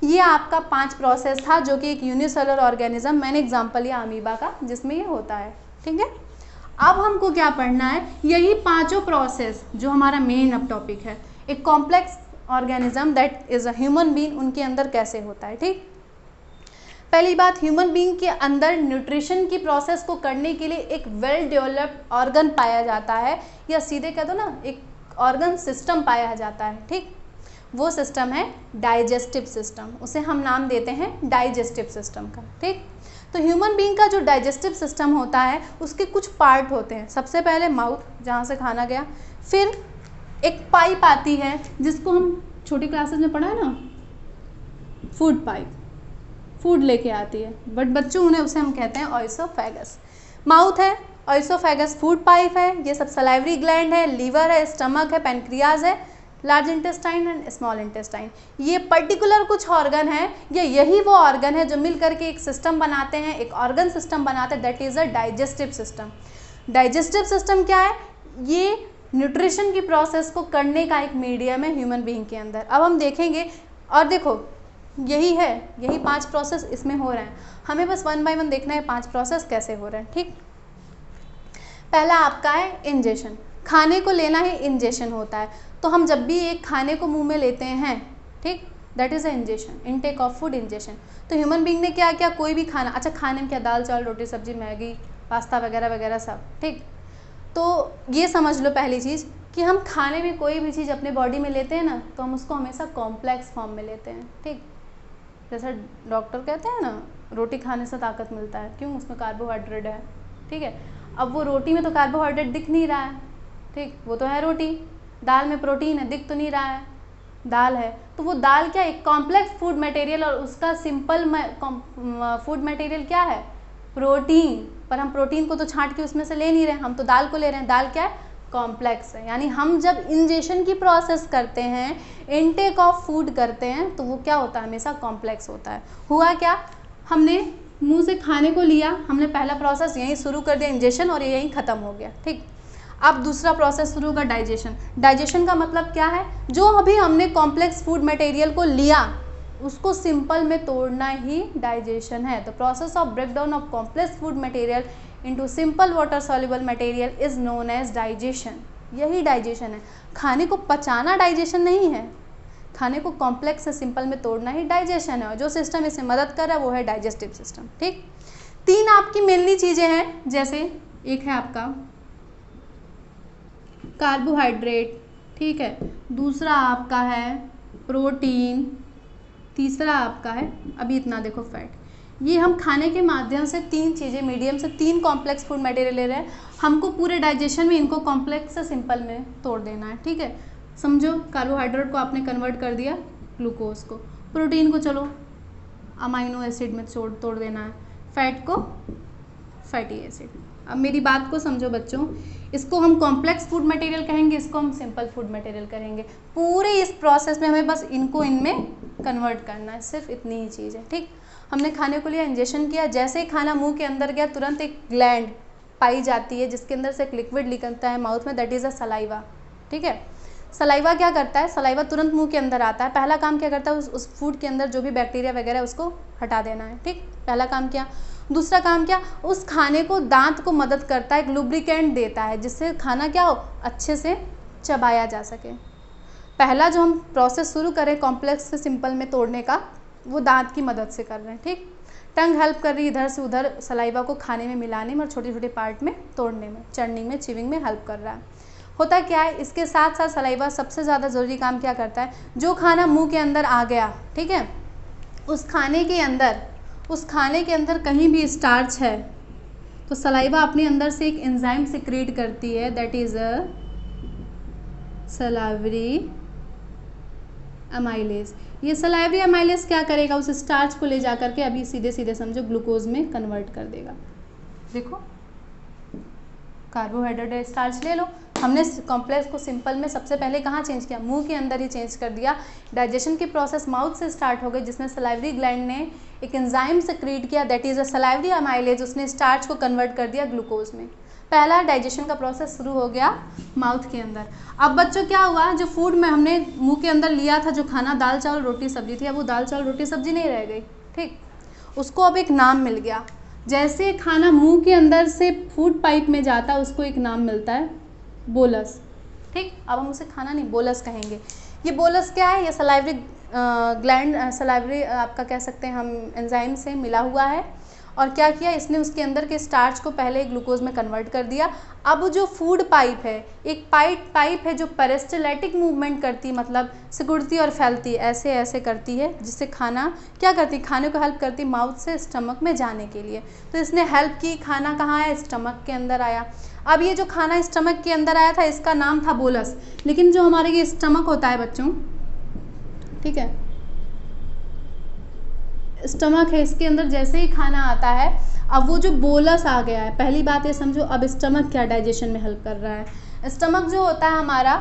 ये आपका 5 प्रोसेस था जो कि एक यूनिसेलुलर ऑर्गेनिज्म, मैंने एग्जांपल लिया अमीबा का, जिसमें ये होता है, ठीक है। अब हमको क्या पढ़ना है, यही 5 प्रोसेस जो हमारा मेन अब टॉपिक है, एक complex organism that is a human being, उनके अंदर कैसे होता है, ठीक। पहली बात, ह्यूमन बीइंग के अंदर न्यूट्रिशन की प्रोसेस को करने के लिए एक वेल डेवलप्ड ऑर्गन पाया जाता है, या सीधे कह दो ना एक ऑर्गन सिस्टम पाया जाता है, ठीक। वो सिस्टम है डाइजेस्टिव सिस्टम, उसे हम नाम देते हैं डाइजेस्टिव सिस्टम का, ठीक। तो ह्यूमन बीइंग का जो डाइजेस्टिव सिस्टम होता है उसके कुछ पार्ट होते हैं। सबसे पहले माउथ, जहाँ से खाना गया, फिर एक पाइप आती है जिसको हम छोटी क्लासेस में पढ़ा है ना, फूड पाइप, फूड लेके आती है, बट बच्चों उन्हें उसे हम कहते हैं ऑइसोफेगस। माउथ है, ऑइसोफेगस फूड पाइप है, ये सब सलाइवरी ग्लैंड है, लीवर है, स्टमक है, पेनक्रियाज है, large intestine and small intestine. ये पर्टिकुलर कुछ ऑर्गन है, या यही वो ऑर्गन है जो मिल करके एक सिस्टम बनाते हैं, एक ऑर्गन सिस्टम बनाते हैं, that is a digestive system. Digestive system क्या है? ये न्यूट्रिशन की प्रोसेस को करने का एक मीडियम है ह्यूमन बीइंग के अंदर। अब हम देखेंगे, और देखो यही है, यही 5 प्रोसेस इसमें हो रहे हैं, हमें बस 1 बाय 1 देखना है 5 प्रोसेस कैसे हो रहे हैं। ठीक, पहला आपका है इंजेशन, खाने को लेना ही इंजेशन होता है। तो हम जब भी एक खाने को मुंह में लेते हैं, ठीक, that is a ingestion, intake of food, ingestion. तो ह्यूमन बीइंग ने क्या किया, कोई भी खाना, अच्छा खाने में क्या, दाल चावल रोटी सब्जी मैगी पास्ता वगैरह वगैरह सब, ठीक। तो ये समझ लो पहली चीज़ कि हम खाने में कोई भी चीज़ अपने बॉडी में लेते हैं ना, तो हम उसको हमेशा कॉम्प्लेक्स फॉर्म में लेते हैं, ठीक। जैसा डॉक्टर कहते हैं ना, रोटी खाने से ताकत मिलता है, क्यों, उसमें कार्बोहाइड्रेट है, ठीक है। अब वो रोटी में तो कार्बोहाइड्रेट दिख नहीं रहा है, ठीक, वो तो है रोटी। दाल में प्रोटीन है, दिख तो नहीं रहा है, दाल है, तो वो दाल क्या, एक कॉम्प्लेक्स फूड मटेरियल, और उसका सिंपल फूड मटेरियल क्या है, प्रोटीन। पर हम प्रोटीन को तो छांट के उसमें से ले नहीं रहे, हम तो दाल को ले रहे हैं। दाल क्या है, कॉम्प्लेक्स है। यानी हम जब इंजेशन की प्रोसेस करते हैं, इनटेक ऑफ फूड करते हैं, तो वो क्या होता है, हमेशा कॉम्प्लेक्स होता है। हुआ क्या, हमने मुंह से खाने को लिया, हमने पहला प्रोसेस यहीं शुरू कर दिया, इंजेशन, और ये यहीं ख़त्म हो गया, ठीक। अब दूसरा प्रोसेस शुरू होगा, डाइजेशन। डाइजेशन का मतलब क्या है, जो अभी हमने कॉम्प्लेक्स फूड मटेरियल को लिया उसको सिंपल में तोड़ना ही डाइजेशन है। The process of breakdown of complex food material into simple water soluble material is known as digestion. यही डाइजेशन है। खाने को पचाना डाइजेशन नहीं है, खाने को कॉम्प्लेक्स से सिंपल में तोड़ना ही डाइजेशन है, और जो सिस्टम इसमें मदद कर रहा है वो है डाइजेस्टिव सिस्टम, ठीक। 3 आपकी मेनली चीज़ें हैं, जैसे एक है आपका कार्बोहाइड्रेट, ठीक है, दूसरा आपका है प्रोटीन, तीसरा आपका है, अभी इतना देखो, फैट। ये हम खाने के माध्यम से 3 चीज़ें, मीडियम से 3 कॉम्प्लेक्स फूड मटेरियल ले रहे हैं, हमको पूरे डाइजेशन में इनको कॉम्प्लेक्स से सिंपल में तोड़ देना है, ठीक है। समझो, कार्बोहाइड्रेट को आपने कन्वर्ट कर दिया ग्लूकोज को, प्रोटीन को चलो अमाइनो एसिड में तोड़ देना है, फैट को फैटी एसिड। अब मेरी बात को समझो बच्चों, इसको हम कॉम्प्लेक्स फूड मटेरियल कहेंगे, इसको हम सिंपल फूड मटेरियल कहेंगे। पूरे इस प्रोसेस में हमें बस इनको इनमें कन्वर्ट करना है, सिर्फ इतनी ही चीज़ है, ठीक। हमने खाने को लिया, इंजेक्शन किया, जैसे ही खाना मुंह के अंदर गया तुरंत एक ग्लैंड पाई जाती है जिसके अंदर से एक लिक्विड निकलता है माउथ में, दैट इज़ अ सलाइवा, ठीक है। सलाइवा क्या करता है, सलाइवा तुरंत मुंह के अंदर आता है, पहला काम क्या करता है, उस फूड के अंदर जो भी बैक्टीरिया वगैरह है उसको हटा देना है, ठीक, पहला काम किया। दूसरा काम क्या, उस खाने को दांत को मदद करता है, एक लुब्रिकेंट देता है जिससे खाना क्या हो, अच्छे से चबाया जा सके। पहला जो हम प्रोसेस शुरू करें कॉम्प्लेक्स से सिंपल में तोड़ने का, वो दांत की मदद से कर रहे हैं, ठीक। टंग हेल्प कर रही है इधर से उधर सलाइवा को खाने में मिलाने में और छोटे छोटे पार्ट में तोड़ने में, चर्निंग में, चिविंग में हेल्प कर रहा है। होता क्या है, इसके साथ साथ सलाइवा सबसे ज़्यादा ज़रूरी काम क्या करता है, जो खाना मुंह के अंदर आ गया, ठीक है, उस खाने के अंदर कहीं भी स्टार्च है तो सलाइवा अपने अंदर से एक एंजाइम सिक्रीट करती है, that is a salivary amylase. ये सलाइवरी अमाइलेज क्या करेगा, उस स्टार्च को ले जा करके अभी सीधे सीधे समझो ग्लूकोज में कन्वर्ट कर देगा। देखो, कार्बोहाइड्रेट स्टार्च ले लो, हमने कॉम्प्लेक्स को सिंपल में सबसे पहले कहाँ चेंज किया, मुंह के अंदर ही चेंज कर दिया। डाइजेशन की प्रोसेस माउथ से स्टार्ट हो गई, जिसमें सलाइवरी ग्लैंड ने एक एंजाइम सेक्रीट किया, that is a salivary amylase, उसने स्टार्च को कन्वर्ट कर दिया ग्लूकोज में। पहला डाइजेशन का प्रोसेस शुरू हो गया माउथ के अंदर। अब बच्चों क्या हुआ, जो फूड में हमने मुंह के अंदर लिया था, जो खाना दाल चावल रोटी सब्जी थी, अब वो दाल चावल रोटी सब्जी नहीं रह गई, ठीक, उसको अब एक नाम मिल गया। जैसे खाना मुंह के अंदर से फूड पाइप में जाता है उसको एक नाम मिलता है बोलस, ठीक। अब हम उसे खाना नहीं बोलस कहेंगे। ये बोलस क्या है, ये सलाइवरी ग्लैंड, सलाइवरी आपका कह सकते हैं हम एंजाइम से मिला हुआ है, और क्या किया इसने, उसके अंदर के स्टार्च को पहले ग्लूकोज में कन्वर्ट कर दिया। अब जो फूड पाइप है, एक पाइप है जो पेरिस्टाल्टिक मूवमेंट करती, मतलब सिकुड़ती और फैलती, ऐसे ऐसे करती है, जिससे खाना क्या करती, खाने को हेल्प करती माउथ से स्टमक में जाने के लिए। तो इसने हेल्प की, खाना कहाँ आया, स्टमक के अंदर आया। अब ये जो खाना स्टमक के अंदर आया था इसका नाम था बोलस, लेकिन जो हमारे ये स्टमक होता है बच्चों, ठीक है, स्टमक है, इसके अंदर जैसे ही खाना आता है, अब वो जो बोलस आ गया है, पहली बात ये समझो, अब स्टमक क्या डाइजेशन में हेल्प कर रहा है। स्टमक जो होता है हमारा,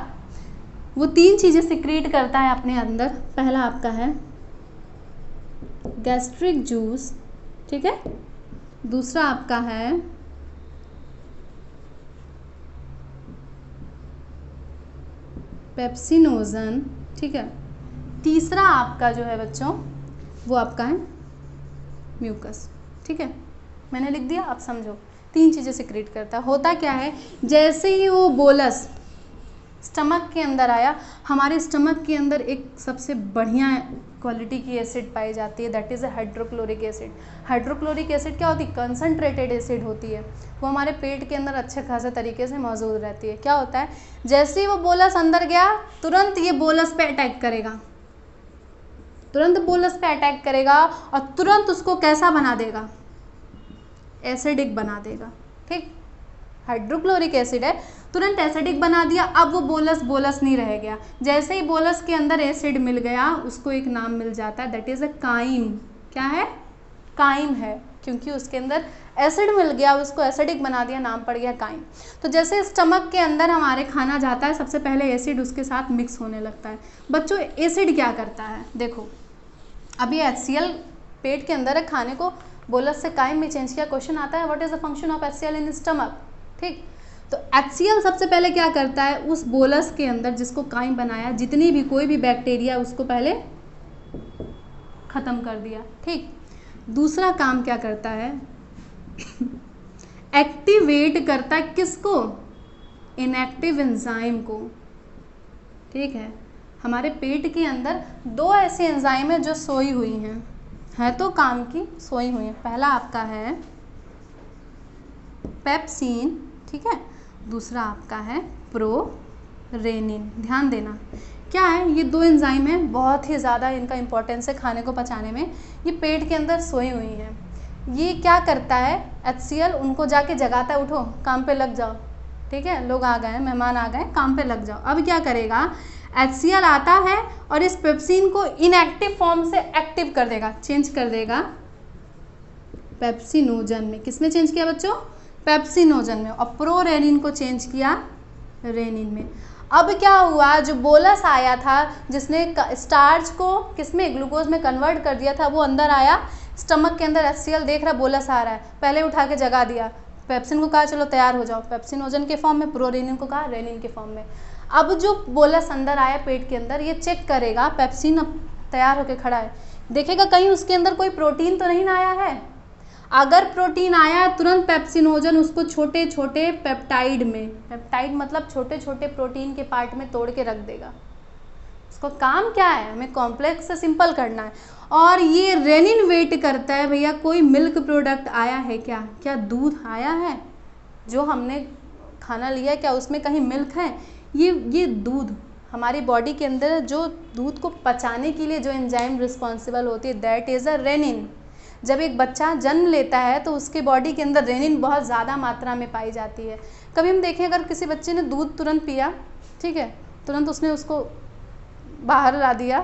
वो 3 चीज़ें सिक्रीट करता है अपने अंदर। पहला आपका है गैस्ट्रिक जूस, ठीक है, दूसरा आपका है पेप्सिनोजन, ठीक है, तीसरा आपका जो है बच्चों वो आपका है म्यूकस, ठीक है, मैंने लिख दिया, आप समझो। 3 चीज़ें सिक्रीट करता है। होता क्या है, जैसे ही वो बोलस स्टमक के अंदर आया, हमारे स्टमक के अंदर एक सबसे बढ़िया क्वालिटी की एसिड पाई जाती है, that is hydrochloric acid. Hydrochloric acid क्या होती है, कंसनट्रेटेड एसिड होती है, वो हमारे पेट के अंदर अच्छे खासे तरीके से मौजूद रहती है। क्या होता है, जैसे ही वो बोलस अंदर गया, तुरंत ये बोलस पे अटैक करेगा, तुरंत बोलस पे अटैक करेगा और तुरंत उसको कैसा बना देगा, एसिडिक बना देगा, ठीक, हाइड्रोक्लोरिक एसिड है, तुरंत एसिडिक बना दिया। अब वो बोलस नहीं रह गया, जैसे ही बोलस के अंदर एसिड मिल गया, उसको एक नाम मिल जाता है, दैट इज़ अ काइम। क्या है, काइम है, क्योंकि उसके अंदर एसिड मिल गया, उसको एसिडिक बना दिया, नाम पड़ गया काइम। तो जैसे स्टमक के अंदर हमारे खाना जाता है, सबसे पहले एसिड उसके साथ मिक्स होने लगता है। बच्चों एसिड क्या करता है, देखो अभी HCl पेट के अंदर है, खाने को बोलस से काइम में चेंज किया, क्वेश्चन आता है what is the function of HCl in stomach, ठीक। तो HCl सबसे पहले क्या करता है, उस बोलस के अंदर जिसको काइम बनाया, जितनी भी कोई भी बैक्टीरिया उसको पहले खत्म कर दिया, ठीक। दूसरा काम क्या करता है, एक्टिवेट करता है किसको, इनएक्टिव एंजाइम को, ठीक है। हमारे पेट के अंदर 2 ऐसे एंजाइम है जो सोई हुई हैं, है तो काम की, सोई हुई है। पहला आपका है पेप्सिन, ठीक है, दूसरा आपका है प्रोरेनिन। ध्यान देना क्या है, ये 2 एंजाइम हैं, बहुत ही ज़्यादा इनका इंपॉर्टेंस है खाने को पचाने में। ये पेट के अंदर सोई हुई हैं, ये क्या करता है, HCl उनको जाके जगाता है, उठो काम पे लग जाओ, ठीक है, लोग आ गए, मेहमान आ गए, काम पे लग जाओ। अब क्या करेगा, HCl आता है और इस पेप्सिन को इनएक्टिव फॉर्म से एक्टिव कर देगा, चेंज कर देगा पेप्सिनोजन में। किस में चेंज किया बच्चों, पेप्सिनोजन में, और प्रोरेनिन को चेंज किया रेनिन में। अब क्या हुआ, जो बोलस आया था जिसने स्टार्च को किस में, ग्लूकोज में कन्वर्ट कर दिया था, वो अंदर आया, स्टमक के अंदर HCl देख रहा बोलस आ रहा है, पहले उठा के जगा दिया, पेप्सिन को कहा चलो तैयार हो जाओ, पेप्सिनोजन के फॉर्म में, प्रोरेनिन को कहा रेनिन के फॉर्म में। अब जो बोलस अंदर आया पेट के अंदर, ये चेक करेगा, पेप्सिन अब तैयार होके खड़ा है, देखेगा कहीं उसके अंदर कोई प्रोटीन तो नहीं आया है। अगर प्रोटीन आया, तुरंत पेप्सिनोजन उसको छोटे छोटे पेप्टाइड में, पेप्टाइड मतलब छोटे छोटे प्रोटीन के पार्ट में तोड़ के रख देगा। उसका काम क्या है, हमें कॉम्प्लेक्स से सिंपल करना है। और ये रेनिन वेट करता है, भैया कोई मिल्क प्रोडक्ट आया है क्या, क्या दूध आया है, जो हमने खाना लिया क्या उसमें कहीं मिल्क है, ये दूध हमारी बॉडी के अंदर जो दूध को पचाने के लिए जो एंजाइम रिस्पॉन्सिबल होती है, दैट इज़ अ रेनिन। जब एक बच्चा जन्म लेता है तो उसके बॉडी के अंदर रेनिन बहुत ज़्यादा मात्रा में पाई जाती है। कभी हम देखें, अगर किसी बच्चे ने दूध तुरंत पिया, ठीक है, तुरंत उसने उसको बाहर ला दिया,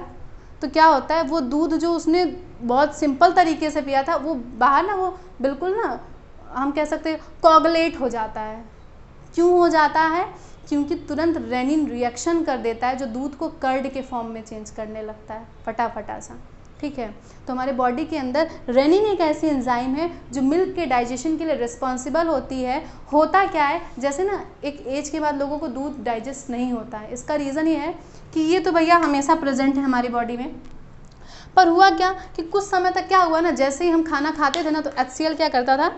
तो क्या होता है, वो दूध जो उसने बहुत सिंपल तरीके से पिया था, वो बाहर ना, वो बिल्कुल ना, हम कह सकते हैं कोगुलेट हो जाता है। क्यों हो जाता है, क्योंकि तुरंत रेनिन रिएक्शन कर देता है, जो दूध को कर्ड के फॉर्म में चेंज करने लगता है, फटाफटा सा, ठीक है। तो हमारे बॉडी के अंदर रेनिन एक ऐसी एंजाइम है जो मिल्क के डाइजेशन के लिए रिस्पॉन्सिबल होती है। होता क्या है, जैसे ना एक एज के बाद लोगों को दूध डाइजेस्ट नहीं होता है, इसका रीज़न ये है कि ये तो भैया हमेशा प्रेजेंट है हमारी बॉडी में, पर हुआ क्या कि कुछ समय तक क्या हुआ ना, जैसे ही हम खाना खाते थे ना, तो HCl क्या करता था,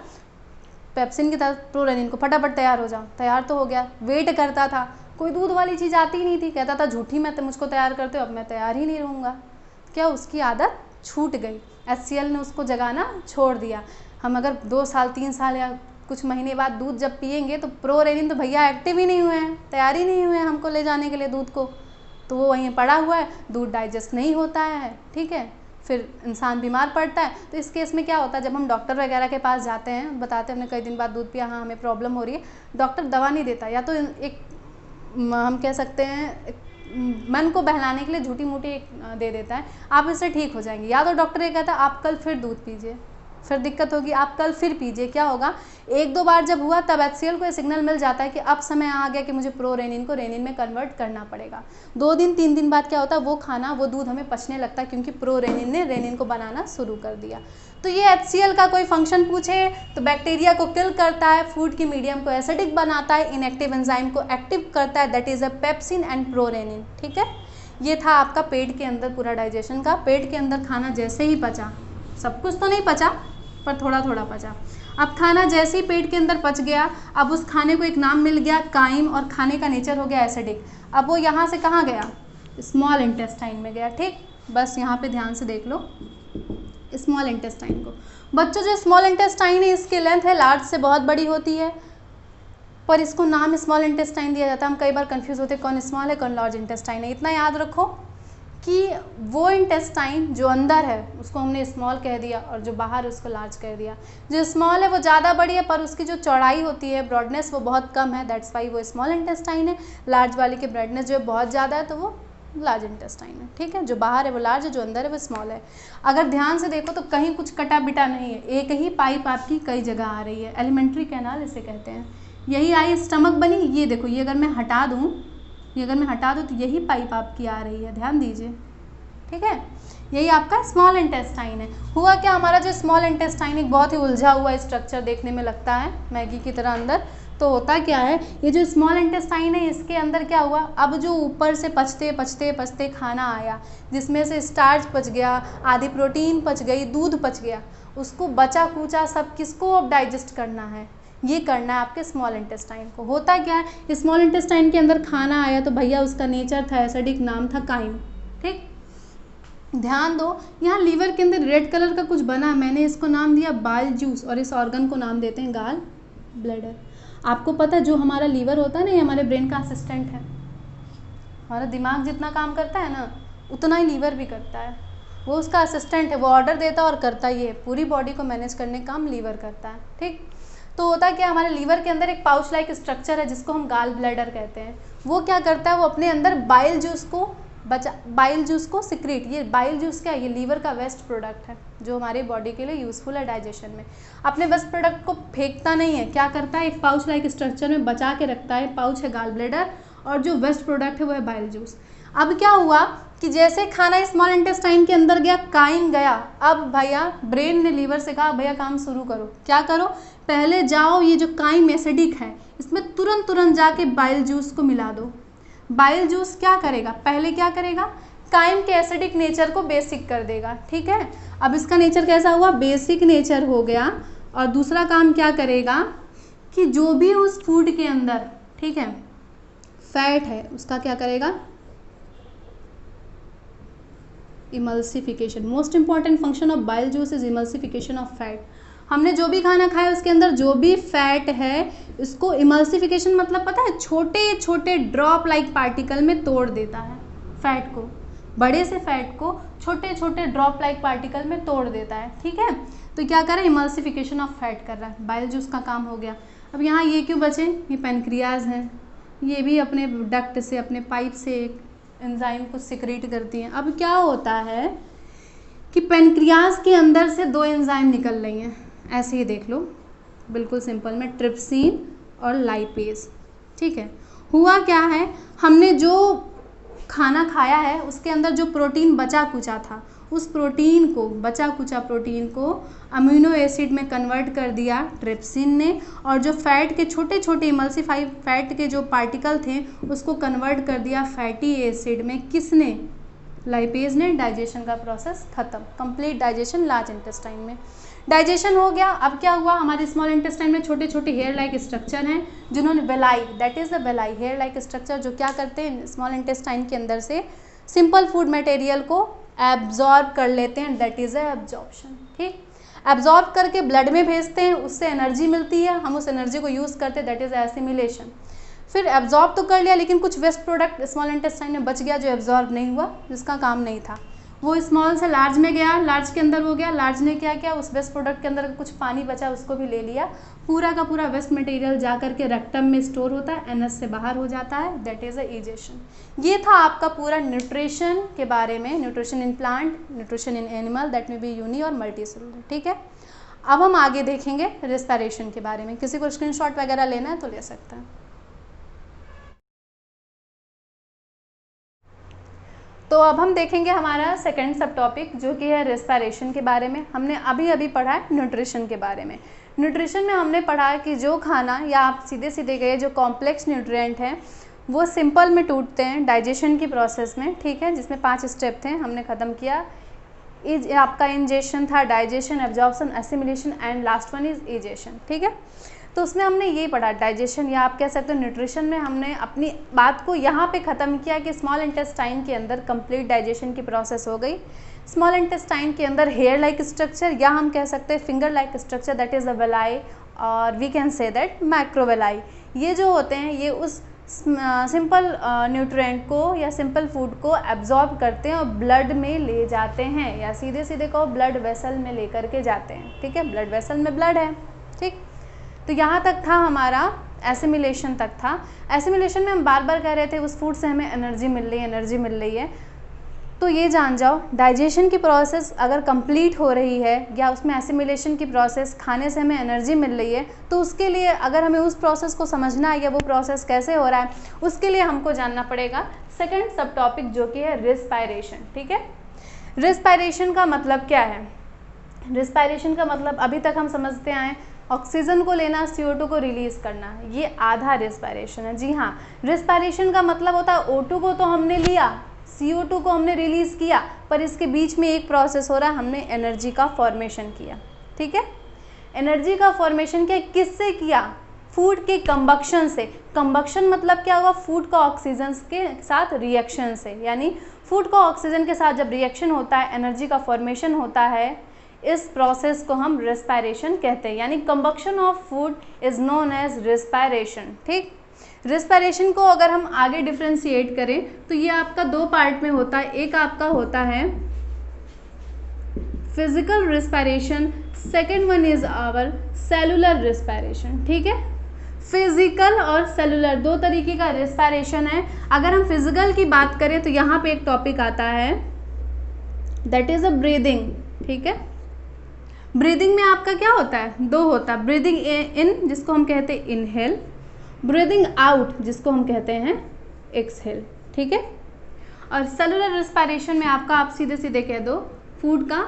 पेप्सिन की तरह प्रोरेनिन को फटाफट तैयार हो जाओ, तैयार तो हो गया, वेट करता था, कोई दूध वाली चीज़ आती ही नहीं थी, कहता था झूठी मैं तो मुझको तैयार करते हो, अब मैं तैयार ही नहीं रहूँगा। क्या उसकी आदत छूट गई, HCl ने उसको जगाना छोड़ दिया। हम अगर 2 साल 3 साल या कुछ महीने बाद दूध जब पिएंगे तो प्रोरेनिन तो भैया एक्टिव ही नहीं हुए हैं, तैयार ही नहीं हुए हैं हमको ले जाने के लिए दूध को, तो वो वहीं पड़ा हुआ है, दूध डाइजेस्ट नहीं होता है, ठीक है, फिर इंसान बीमार पड़ता है। तो इस केस में क्या होता है, जब हम डॉक्टर वगैरह के पास जाते हैं, बताते हैं हमने कई दिन बाद दूध पिया, हाँ हमें प्रॉब्लम हो रही है, डॉक्टर दवा नहीं देता, या तो एक हम कह सकते हैं मन को बहलाने के लिए झूठी मूठी दे देता है, आप इससे ठीक हो जाएंगे, या तो डॉक्टर ये कहता है आप कल फिर दूध पीजिए, फिर दिक्कत होगी, आप कल फिर पीजिए, क्या होगा, 1-2 बार जब हुआ तब HCl को ये सिग्नल मिल जाता है कि अब समय आ गया कि मुझे प्रोरेनिन को रेनिन में कन्वर्ट करना पड़ेगा। 2 दिन 3 दिन बाद क्या होता है, वो खाना वो दूध हमें पचने लगता है, क्योंकि प्रोरेनिन ने रेनिन को बनाना शुरू कर दिया। तो ये HCl का कोई फंक्शन पूछे तो बैक्टीरिया को किल करता है, फूड की मीडियम को एसिडिक बनाता है, इनएक्टिव एंजाइम को एक्टिव करता है, that is a pepsin and prorennin, ठीक है। ये था आपका पेट के अंदर पूरा डाइजेशन का। पेट के अंदर खाना जैसे ही पचा, सब कुछ तो नहीं पचा पर थोड़ा थोड़ा पचा, अब खाना जैसे ही पेट के अंदर पच गया, अब उस खाने को एक नाम मिल गया काइम, और खाने का नेचर हो गया एसिडिक। अब वो यहाँ से कहाँ गया, स्मॉल इंटेस्टाइन में गया, ठीक। बस यहाँ पे ध्यान से देख लो स्मॉल इंटेस्टाइन को। बच्चों जो स्मॉल इंटेस्टाइन है इसकी लेंथ है लार्ज से बहुत बड़ी होती है, पर इसको नाम स्मॉल इंटेस्टाइन दिया जाता है। हम कई बार कंफ्यूज होते हैं कौन स्मॉल है कौन लार्ज इंटेस्टाइन है। इतना याद रखो कि वो इंटेस्टाइन जो अंदर है उसको हमने स्मॉल कह दिया, और जो बाहर उसको लार्ज कह दिया। जो स्मॉल है वो ज़्यादा बड़ी है पर उसकी जो चौड़ाई होती है, ब्रॉडनेस, वो बहुत कम है, दैट्स वाई वो स्मॉल इंटेस्टाइन है। लार्ज वाली की ब्रॉडनेस जो है बहुत ज़्यादा है तो वो लार्ज इंटेस्टाइन है, ठीक है। जो बाहर है वो लार्ज है, जो अंदर है वो स्मॉल है। अगर ध्यान से देखो तो कहीं कुछ कटा बिटा नहीं है, एक ही पाइप आपकी कई जगह आ रही है, एलिमेंट्री कैनाल इसे कहते हैं। यही आई स्टमक बनी, ये देखो, ये अगर मैं हटा दूँ, तो यही पाइप आपकी आ रही है, ध्यान दीजिए, ठीक है। यही आपका स्मॉल इंटेस्टाइन है। हुआ क्या, हमारा जो स्मॉल इंटेस्टाइन एक बहुत ही उलझा हुआ स्ट्रक्चर देखने में लगता है मैगी की तरह अंदर, तो होता क्या है, ये जो स्मॉल इंटेस्टाइन है इसके अंदर क्या हुआ, अब जो ऊपर से पचते खाना आया, जिसमें से स्टार्च पच गया, आधी प्रोटीन पच गई, दूध पच गया, उसको बचा कूचा सब किसको अब डाइजेस्ट करना है, ये करना है आपके स्मॉल इंटेस्टाइन को। होता क्या है, स्मॉल इंटेस्टाइन के अंदर खाना आया तो भैया उसका नेचर था एसिडिक, नाम था काइम, ठीक। ध्यान दो, यहाँ लीवर के अंदर रेड कलर का कुछ बना, मैंने इसको नाम दिया बाइल जूस, और इस ऑर्गन को नाम देते हैं गाल ब्लैडर। आपको पता है जो हमारा लीवर होता है ना, ये हमारे ब्रेन का असिस्टेंट है। हमारा दिमाग जितना काम करता है ना उतना ही लीवर भी करता है, वो उसका असिस्टेंट है, वो ऑर्डर देता है और करता ही है, पूरी बॉडी को मैनेज करने का काम लीवर करता है, ठीक। तो होता क्या, हमारे लीवर के अंदर एक पाउच लाइक स्ट्रक्चर है जिसको हम गाल ब्लैडर कहते हैं। वो क्या करता है, वो अपने अंदर बाइल जूस को सिक्रीट, ये बाइल जूस क्या है, ये लीवर का वेस्ट प्रोडक्ट है जो हमारी बॉडी के लिए यूज़फुल है डाइजेशन में। अपने वेस्ट प्रोडक्ट को फेंकता नहीं है, क्या करता है, एक पाउच लाइक स्ट्रक्चर में बचा के रखता है, पाउच है गाल ब्लैडर, और जो वेस्ट प्रोडक्ट है वो है बाइल जूस। अब क्या हुआ कि जैसे खाना स्मॉल इंटेस्टाइन के अंदर गया, काइम गया, अब भैया ब्रेन ने लीवर से कहा भैया काम शुरू करो, क्या करो, पहले जाओ ये जो काइम एसिडिक है इसमें तुरंत जाके बाइल जूस को मिला दो। बाइल जूस क्या करेगा, पहले क्या करेगा, काइम के एसिडिक नेचर को बेसिक कर देगा, ठीक है। अब इसका नेचर कैसा हुआ, बेसिक नेचर हो गया, और दूसरा काम क्या करेगा कि जो भी उस फूड के अंदर, ठीक है, फैट है उसका क्या करेगा, emulsification. Most important function of bile juice is emulsification of fat. हमने जो भी खाना खाया उसके अंदर जो भी फैट है इसको इमल्सिफिकेशन मतलब पता है, छोटे छोटे ड्रॉप लाइक पार्टिकल में तोड़ देता है फैट को, बड़े से फैट को छोटे छोटे ड्रॉप लाइक पार्टिकल में तोड़ देता है, ठीक है। तो क्या कर रहा है, इमल्सिफिकेशन ऑफ फैट कर रहा है, बाइल जूस का काम हो गया। अब यहाँ ये क्यों बचे, ये पेनक्रियाज हैं, ये भी अपने डक्ट से, अपने पाइप से एक एंजाइम को सिक्रीट करती हैं। अब क्या होता है कि पेनक्रियाज के अंदर से 2 एंजाइम निकल रही हैं, ऐसे ही देख लो, बिल्कुल सिंपल में, ट्रिप्सिन और लाइपेज, ठीक है। हुआ क्या है, हमने जो खाना खाया है उसके अंदर जो प्रोटीन बचा कुचा था, उस प्रोटीन को, बचा कुचा प्रोटीन को अमीनो एसिड में कन्वर्ट कर दिया ट्रिप्सिन ने, और जो फैट के छोटे छोटे इमल्सिफाइड फैट के जो पार्टिकल थे उसको कन्वर्ट कर दिया फैटी एसिड में, किसने, लाइपेज ने। डाइजेशन का प्रोसेस खत्म, कंप्लीट डाइजेशन लार्ज इंटेस्टाइन में। डाइजेशन हो गया। अब क्या हुआ, हमारे स्मॉल इंटेस्टाइन में छोटे छोटे हेयर लाइक स्ट्रक्चर हैं जिन्होंने villi, that is the villi, hair like structure, जो क्या करते हैं स्मॉल इंटेस्टाइन के अंदर से सिंपल फूड मटेरियल को एब्जॉर्ब कर लेते हैं, दैट इज एब्जॉर्प्शन, ठीक। एब्जॉर्ब करके ब्लड में भेजते हैं, उससे एनर्जी मिलती है, हम उस एनर्जी को यूज़ करते हैं, दैट इज़ एसिमिलेशन। फिर एब्जॉर्ब तो कर लिया लेकिन कुछ वेस्ट प्रोडक्ट स्मॉल इंटेस्टाइन में बच गया जो एब्जॉर्ब नहीं हुआ, जिसका काम नहीं था, वो स्मॉल से लार्ज में गया, लार्ज के अंदर हो गया, लार्ज ने क्या किया, उस वेस्ट प्रोडक्ट के अंदर कुछ पानी बचा उसको भी ले लिया, पूरा का पूरा वेस्ट मटेरियल जा करके रेक्टम में स्टोर होता है, एनस से बाहर हो जाता है, दैट इज़ अ इजेशन। ये था आपका पूरा न्यूट्रिशन के बारे में, nutrition in plant, nutrition in animal, that में बी यूनी और मल्टी सेलुलर। ठीक है, अब हम आगे देखेंगे रेस्पिरेशन के बारे में। किसी को स्क्रीनशॉट वगैरह लेना है तो ले सकता है। तो अब हम देखेंगे हमारा सेकंड सब टॉपिक जो कि है रेस्पिरेशन के बारे में। हमने अभी पढ़ा है न्यूट्रिशन के बारे में। न्यूट्रिशन में हमने पढ़ा कि जो खाना या आप सीधे सीधे गए जो कॉम्प्लेक्स न्यूट्रिएंट हैं वो सिंपल में टूटते हैं डाइजेशन की प्रोसेस में। ठीक है, जिसमें 5 स्टेप थे, हमने ख़त्म किया। आपका इंजेशन था, digestion, absorption, assimilation and last one is egestion. ठीक है, तो उसमें हमने यही पढ़ा डाइजेशन, या आप कह सकते हो न्यूट्रिशन में हमने अपनी बात को यहाँ पे ख़त्म किया कि स्मॉल इंटेस्टाइन के अंदर कंप्लीट डाइजेशन की प्रोसेस हो गई। स्मॉल इंटेस्टाइन के अंदर हेयर लाइक स्ट्रक्चर, या हम कह सकते हैं finger like structure, that is a villi, और we can say that macrovilli. ये जो होते हैं ये उस सिंपल न्यूट्रिएंट को या सिंपल फूड को एब्जॉर्ब करते हैं और ब्लड में ले जाते हैं, या सीधे सीधे कहो ब्लड वेसल में लेकर के जाते हैं। ठीक है, ब्लड वेसल में ब्लड है। ठीक, तो यहाँ तक था हमारा एसिमिलेशन तक था। एसिमिलेशन में हम बार बार कह रहे थे उस फूड से हमें एनर्जी मिल रही है, एनर्जी मिल रही है। तो ये जान जाओ डाइजेशन की प्रोसेस अगर कंप्लीट हो रही है या उसमें एसिमिलेशन की प्रोसेस खाने से हमें एनर्जी मिल रही है, तो उसके लिए अगर हमें उस प्रोसेस को समझना है या वो प्रोसेस कैसे हो रहा है, उसके लिए हमको जानना पड़ेगा सेकंड सब टॉपिक जो कि है रेस्पिरेशन। ठीक है, रेस्पिरेशन का मतलब क्या है? रेस्पिरेशन का मतलब अभी तक हम समझते आए ऑक्सीजन को लेना, CO2 को रिलीज़ करना, ये आधा रेस्पिरेशन है। जी हाँ, रेस्पिरेशन का मतलब होता है O2 को तो हमने लिया, CO2 को हमने रिलीज़ किया, पर इसके बीच में एक प्रोसेस हो रहा है, हमने एनर्जी का फॉर्मेशन किया। ठीक है, एनर्जी का फॉर्मेशन किया, किससे किया? फूड के कंबक्शन से। कंबक्शन मतलब क्या हुआ? फूड का ऑक्सीजन के साथ रिएक्शन से, यानी फूड का ऑक्सीजन के साथ जब रिएक्शन होता है, एनर्जी का फॉर्मेशन होता है, इस प्रोसेस को हम रेस्पिरेशन कहते हैं। यानी combustion of food is known as respiration. ठीक, रेस्पिरेशन को अगर हम आगे डिफ्रेंशिएट करें तो ये आपका 2 पार्ट में होता है। एक आपका होता है physical respiration, second one is our cellular respiration. ठीक है, फिजिकल और सेलुलर 2 तरीके का रेस्पिरेशन है। अगर हम फिजिकल की बात करें तो यहाँ पे एक टॉपिक आता है, दैट इज अ ब्रीदिंग। ठीक है, ब्रीदिंग में आपका क्या होता है? 2 होता है, ब्रीदिंग इन जिसको हम कहते हैं इनहेल, ब्रीदिंग आउट जिसको हम कहते हैं एक्सहेल। ठीक है, और सेलुलर रेस्पिरेशन में आपका आप सीधे सीधे कह दो फूड का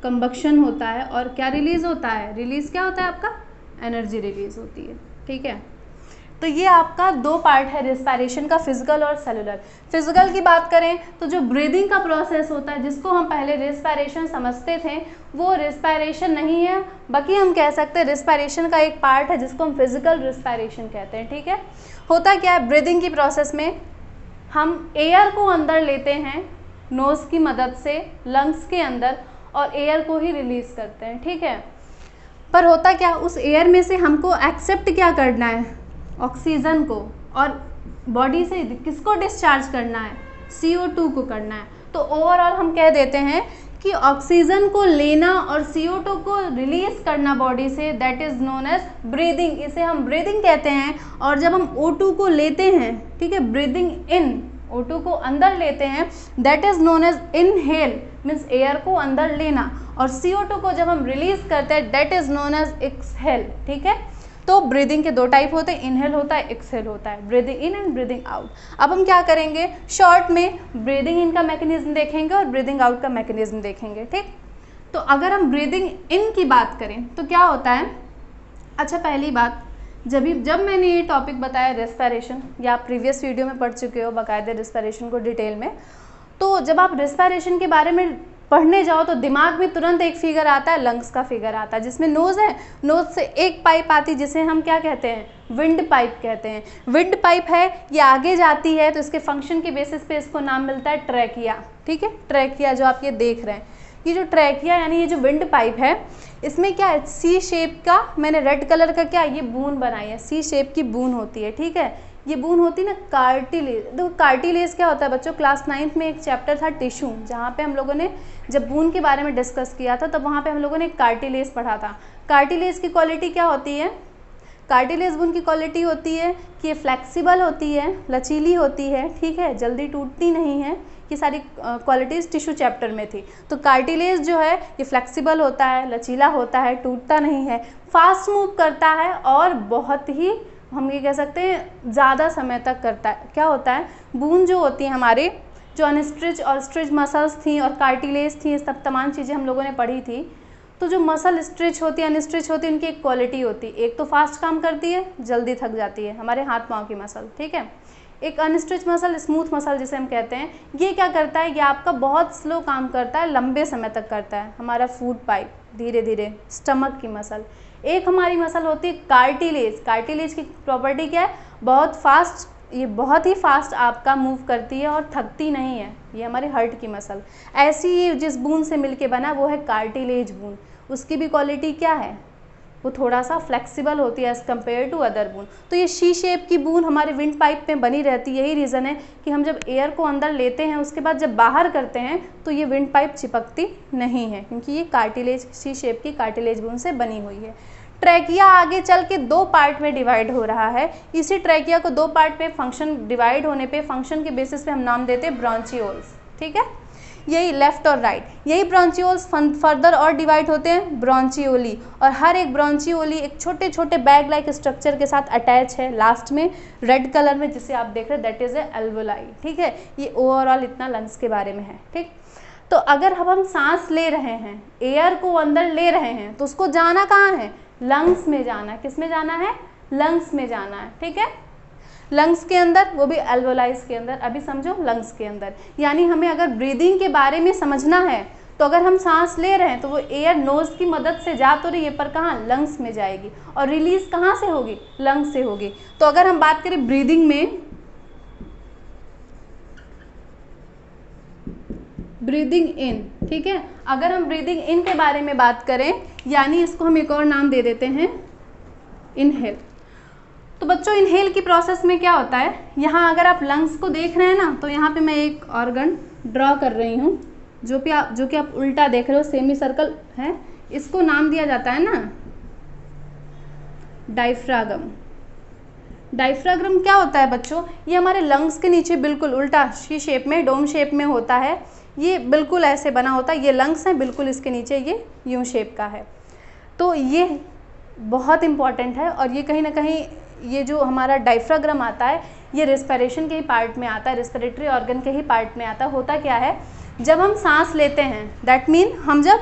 कंबक्शन होता है और क्या रिलीज होता है? रिलीज क्या होता है आपका? एनर्जी रिलीज होती है। ठीक है, तो ये आपका 2 पार्ट है रेस्पिरेशन का, फिजिकल और सेलुलर। फिजिकल की बात करें तो जो ब्रीदिंग का प्रोसेस होता है, जिसको हम पहले रेस्पिरेशन समझते थे, वो रेस्पिरेशन नहीं है, बल्कि हम कह सकते हैं रेस्पिरेशन का एक पार्ट है जिसको हम फिजिकल रेस्पिरेशन कहते हैं। ठीक है, होता क्या है? ब्रीदिंग की प्रोसेस में हम एयर को अंदर लेते हैं नोज़ की मदद से लंग्स के अंदर, और एयर को ही रिलीज करते हैं। ठीक है, पर होता क्या, उस एयर में से हमको एक्सेप्ट क्या करना है? ऑक्सीजन को, और बॉडी से किसको डिस्चार्ज करना है? CO2 को करना है। तो ओवरऑल हम कह देते हैं कि ऑक्सीजन को लेना और CO2 को रिलीज करना बॉडी से, that is known as breathing. इसे हम ब्रीदिंग कहते हैं। और जब हम O2 को लेते हैं, ठीक है, ब्रीदिंग इन, O2 को अंदर लेते हैं, that is known as inhale, means air को अंदर लेना। और CO2 को जब हम रिलीज करते हैं, that is known as exhale. ठीक है, तो ब्रीदिंग के 2 टाइप होते हैं, इनहेल होता है, एक्सहेल होता है, breathing in and breathing out. अब हम क्या करेंगे, शॉर्ट में ब्रीदिंग इन का मैकेनिज्म देखेंगे और ब्रीदिंग आउट का मैकेनिज्म देखेंगे। ठीक, तो अगर हम ब्रीदिंग इन की बात करें तो क्या होता है? अच्छा, पहली बात, जब मैंने ये टॉपिक बताया रेस्पिरेशन, या आप प्रीवियस वीडियो में पढ़ चुके हो बाकायदे रेस्पिरेशन को डिटेल में, तो जब आप रेस्पिरेशन के बारे में पढ़ने जाओ तो दिमाग में तुरंत एक फिगर आता है, लंग्स का फिगर आता है, जिसमें नोज़ है, नोज़ से एक पाइप आती है जिसे हम क्या कहते हैं? विंड पाइप कहते हैं। विंड पाइप है, ये आगे जाती है, तो इसके फंक्शन के बेसिस पे इसको नाम मिलता है ट्रैकिया। ठीक है, ट्रैकिया जो आप ये देख रहे हैं, ये जो ट्रैकिया यानी ये जो विंड पाइप है, इसमें क्या है, सी शेप का मैंने रेड कलर का क्या ये बून बनाई है, सी शेप की बून होती है, ठीक है। ये बून होती है ना कार्टिलेज। देखो कार्टिलेज क्या होता है बच्चों, क्लास 9th में एक चैप्टर था टिश्यू, जहाँ पे हम लोगों ने जब बून के बारे में डिस्कस किया था तब वहाँ पे हम लोगों ने कार्टिलेज पढ़ा था। कार्टिलेज की क्वालिटी क्या होती है, कार्टिलेज बून की क्वालिटी होती है कि ये फ्लेक्सिबल होती है, लचीली होती है, ठीक है, जल्दी टूटती नहीं है। ये सारी क्वालिटीज़ टिश्यू चैप्टर में थी। तो कार्टिलेज जो है ये फ्लेक्सिबल होता है, लचीला होता है, टूटता नहीं है, फास्ट मूव करता है और बहुत ही हम ये कह सकते हैं ज़्यादा समय तक करता है। क्या होता है, बून जो होती है हमारे, जो अनस्ट्रिच और स्ट्रिच मसल्स थी और कार्टिलेज थी, ये सब तमाम चीज़ें हम लोगों ने पढ़ी थी। तो जो मसल स्ट्रिच होती है, अनस्ट्रिच होती है, उनकी एक क्वालिटी होती है, एक तो फास्ट काम करती है, जल्दी थक जाती है, हमारे हाथ पाँव की मसल, ठीक है। एक अनस्ट्रिच मसल, स्मूथ मसल जिसे हम कहते हैं, ये क्या करता है, ये आपका बहुत स्लो काम करता है, लंबे समय तक करता है, हमारा फूड पाइप, धीरे धीरे, स्टमक की मसल। एक हमारी मसल होती है कार्टिलेज। कार्टिलेज की प्रॉपर्टी क्या है, बहुत फास्ट, ये बहुत ही फास्ट आपका मूव करती है और थकती नहीं है, ये हमारे हार्ट की मसल। ऐसी ही जिस बून से मिलके बना वो है कार्टिलेज बून। उसकी भी क्वालिटी क्या है, वो थोड़ा सा फ्लेक्सिबल होती है एज़ कम्पेयर टू अदर बून। तो ये शी शेप की बून हमारे विंड पाइप में बनी रहती है। यही रीज़न है कि हम जब एयर को अंदर लेते हैं उसके बाद जब बाहर करते हैं तो ये विंड पाइप चिपकती नहीं है, क्योंकि ये कार्टिलेज, शी शेप की कार्टिलेज बून से बनी हुई है। ट्रैकिया आगे चल के दो पार्ट में डिवाइड हो रहा है। इसी ट्रैकिया को दो पार्ट में फंक्शन डिवाइड होने पे, फंक्शन के बेसिस पे हम नाम देते हैं ब्रॉन्चियोल्स, ठीक है। यही लेफ्ट और राइट, यही ब्रॉन्चियोल्स फर्दर और डिवाइड होते हैं ब्रॉन्चियोली, और हर एक ब्रॉन्चियोली एक छोटे छोटे बैग लाइक स्ट्रक्चर के साथ अटैच है लास्ट में रेड कलर में, जिसे आप देख रहे हैं, दैट इज़ ए एल्वोलाई, ठीक है। ये ओवरऑल इतना लंग्स के बारे में है, ठीक। तो अगर हम सांस ले रहे हैं, एयर को अंदर ले रहे हैं, तो उसको जाना कहाँ है, लंग्स में जाना है। किस में जाना है, लंग्स में जाना है, ठीक है। लंग्स के अंदर, वो भी एल्वोलाइज के अंदर। अभी समझो लंग्स के अंदर, यानी हमें अगर ब्रीदिंग के बारे में समझना है तो अगर हम सांस ले रहे हैं तो वो एयर नोज की मदद से जा तो रही है, पर कहाँ, लंग्स में जाएगी, और रिलीज कहाँ से होगी, लंग्स से होगी। तो अगर हम बात करें ब्रीदिंग में, ब्रीदिंग इन, ठीक है, अगर हम ब्रीदिंग इन के बारे में बात करें, यानी इसको हम एक और नाम दे देते हैं इनहेल। तो बच्चों इनहेल की प्रोसेस में क्या होता है, यहाँ अगर आप लंग्स को देख रहे हैं ना, तो यहाँ पे मैं एक ऑर्गन ड्रॉ कर रही हूँ, जो कि आप उल्टा देख रहे हो, सेमी सर्कल है, इसको नाम दिया जाता है ना डायफ्रागम। डायफ्रागम क्या होता है बच्चों, ये हमारे लंग्स के नीचे बिल्कुल उल्टा शी शेप में, डोम शेप में होता है, ये बिल्कुल ऐसे बना होता है, ये लंग्स हैं, बिल्कुल इसके नीचे ये यू शेप का है। तो ये बहुत इम्पॉर्टेंट है, और ये कहीं ना कहीं ये जो हमारा डायफ्राग्राम आता है ये रेस्पिरेशन के ही पार्ट में आता है, रेस्पिरेटरी ऑर्गन के ही पार्ट में आता है। होता क्या है, जब हम सांस लेते हैं, दैट मीन हम जब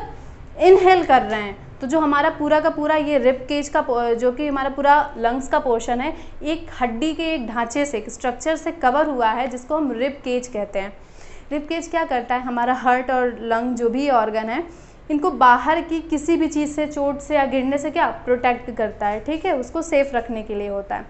इनहेल कर रहे हैं, तो जो हमारा पूरा का पूरा ये रिब केज का, जो कि हमारा पूरा लंग्स का पोर्शन है, एक हड्डी के एक ढांचे से, एक स्ट्रक्चर से कवर हुआ है, जिसको हम रिब केज कहते हैं। रिब केज क्या करता है, हमारा हार्ट और लंग जो भी ऑर्गन है, इनको बाहर की किसी भी चीज़ से, चोट से या गिरने से क्या प्रोटेक्ट करता है, ठीक है, उसको सेफ रखने के लिए होता है।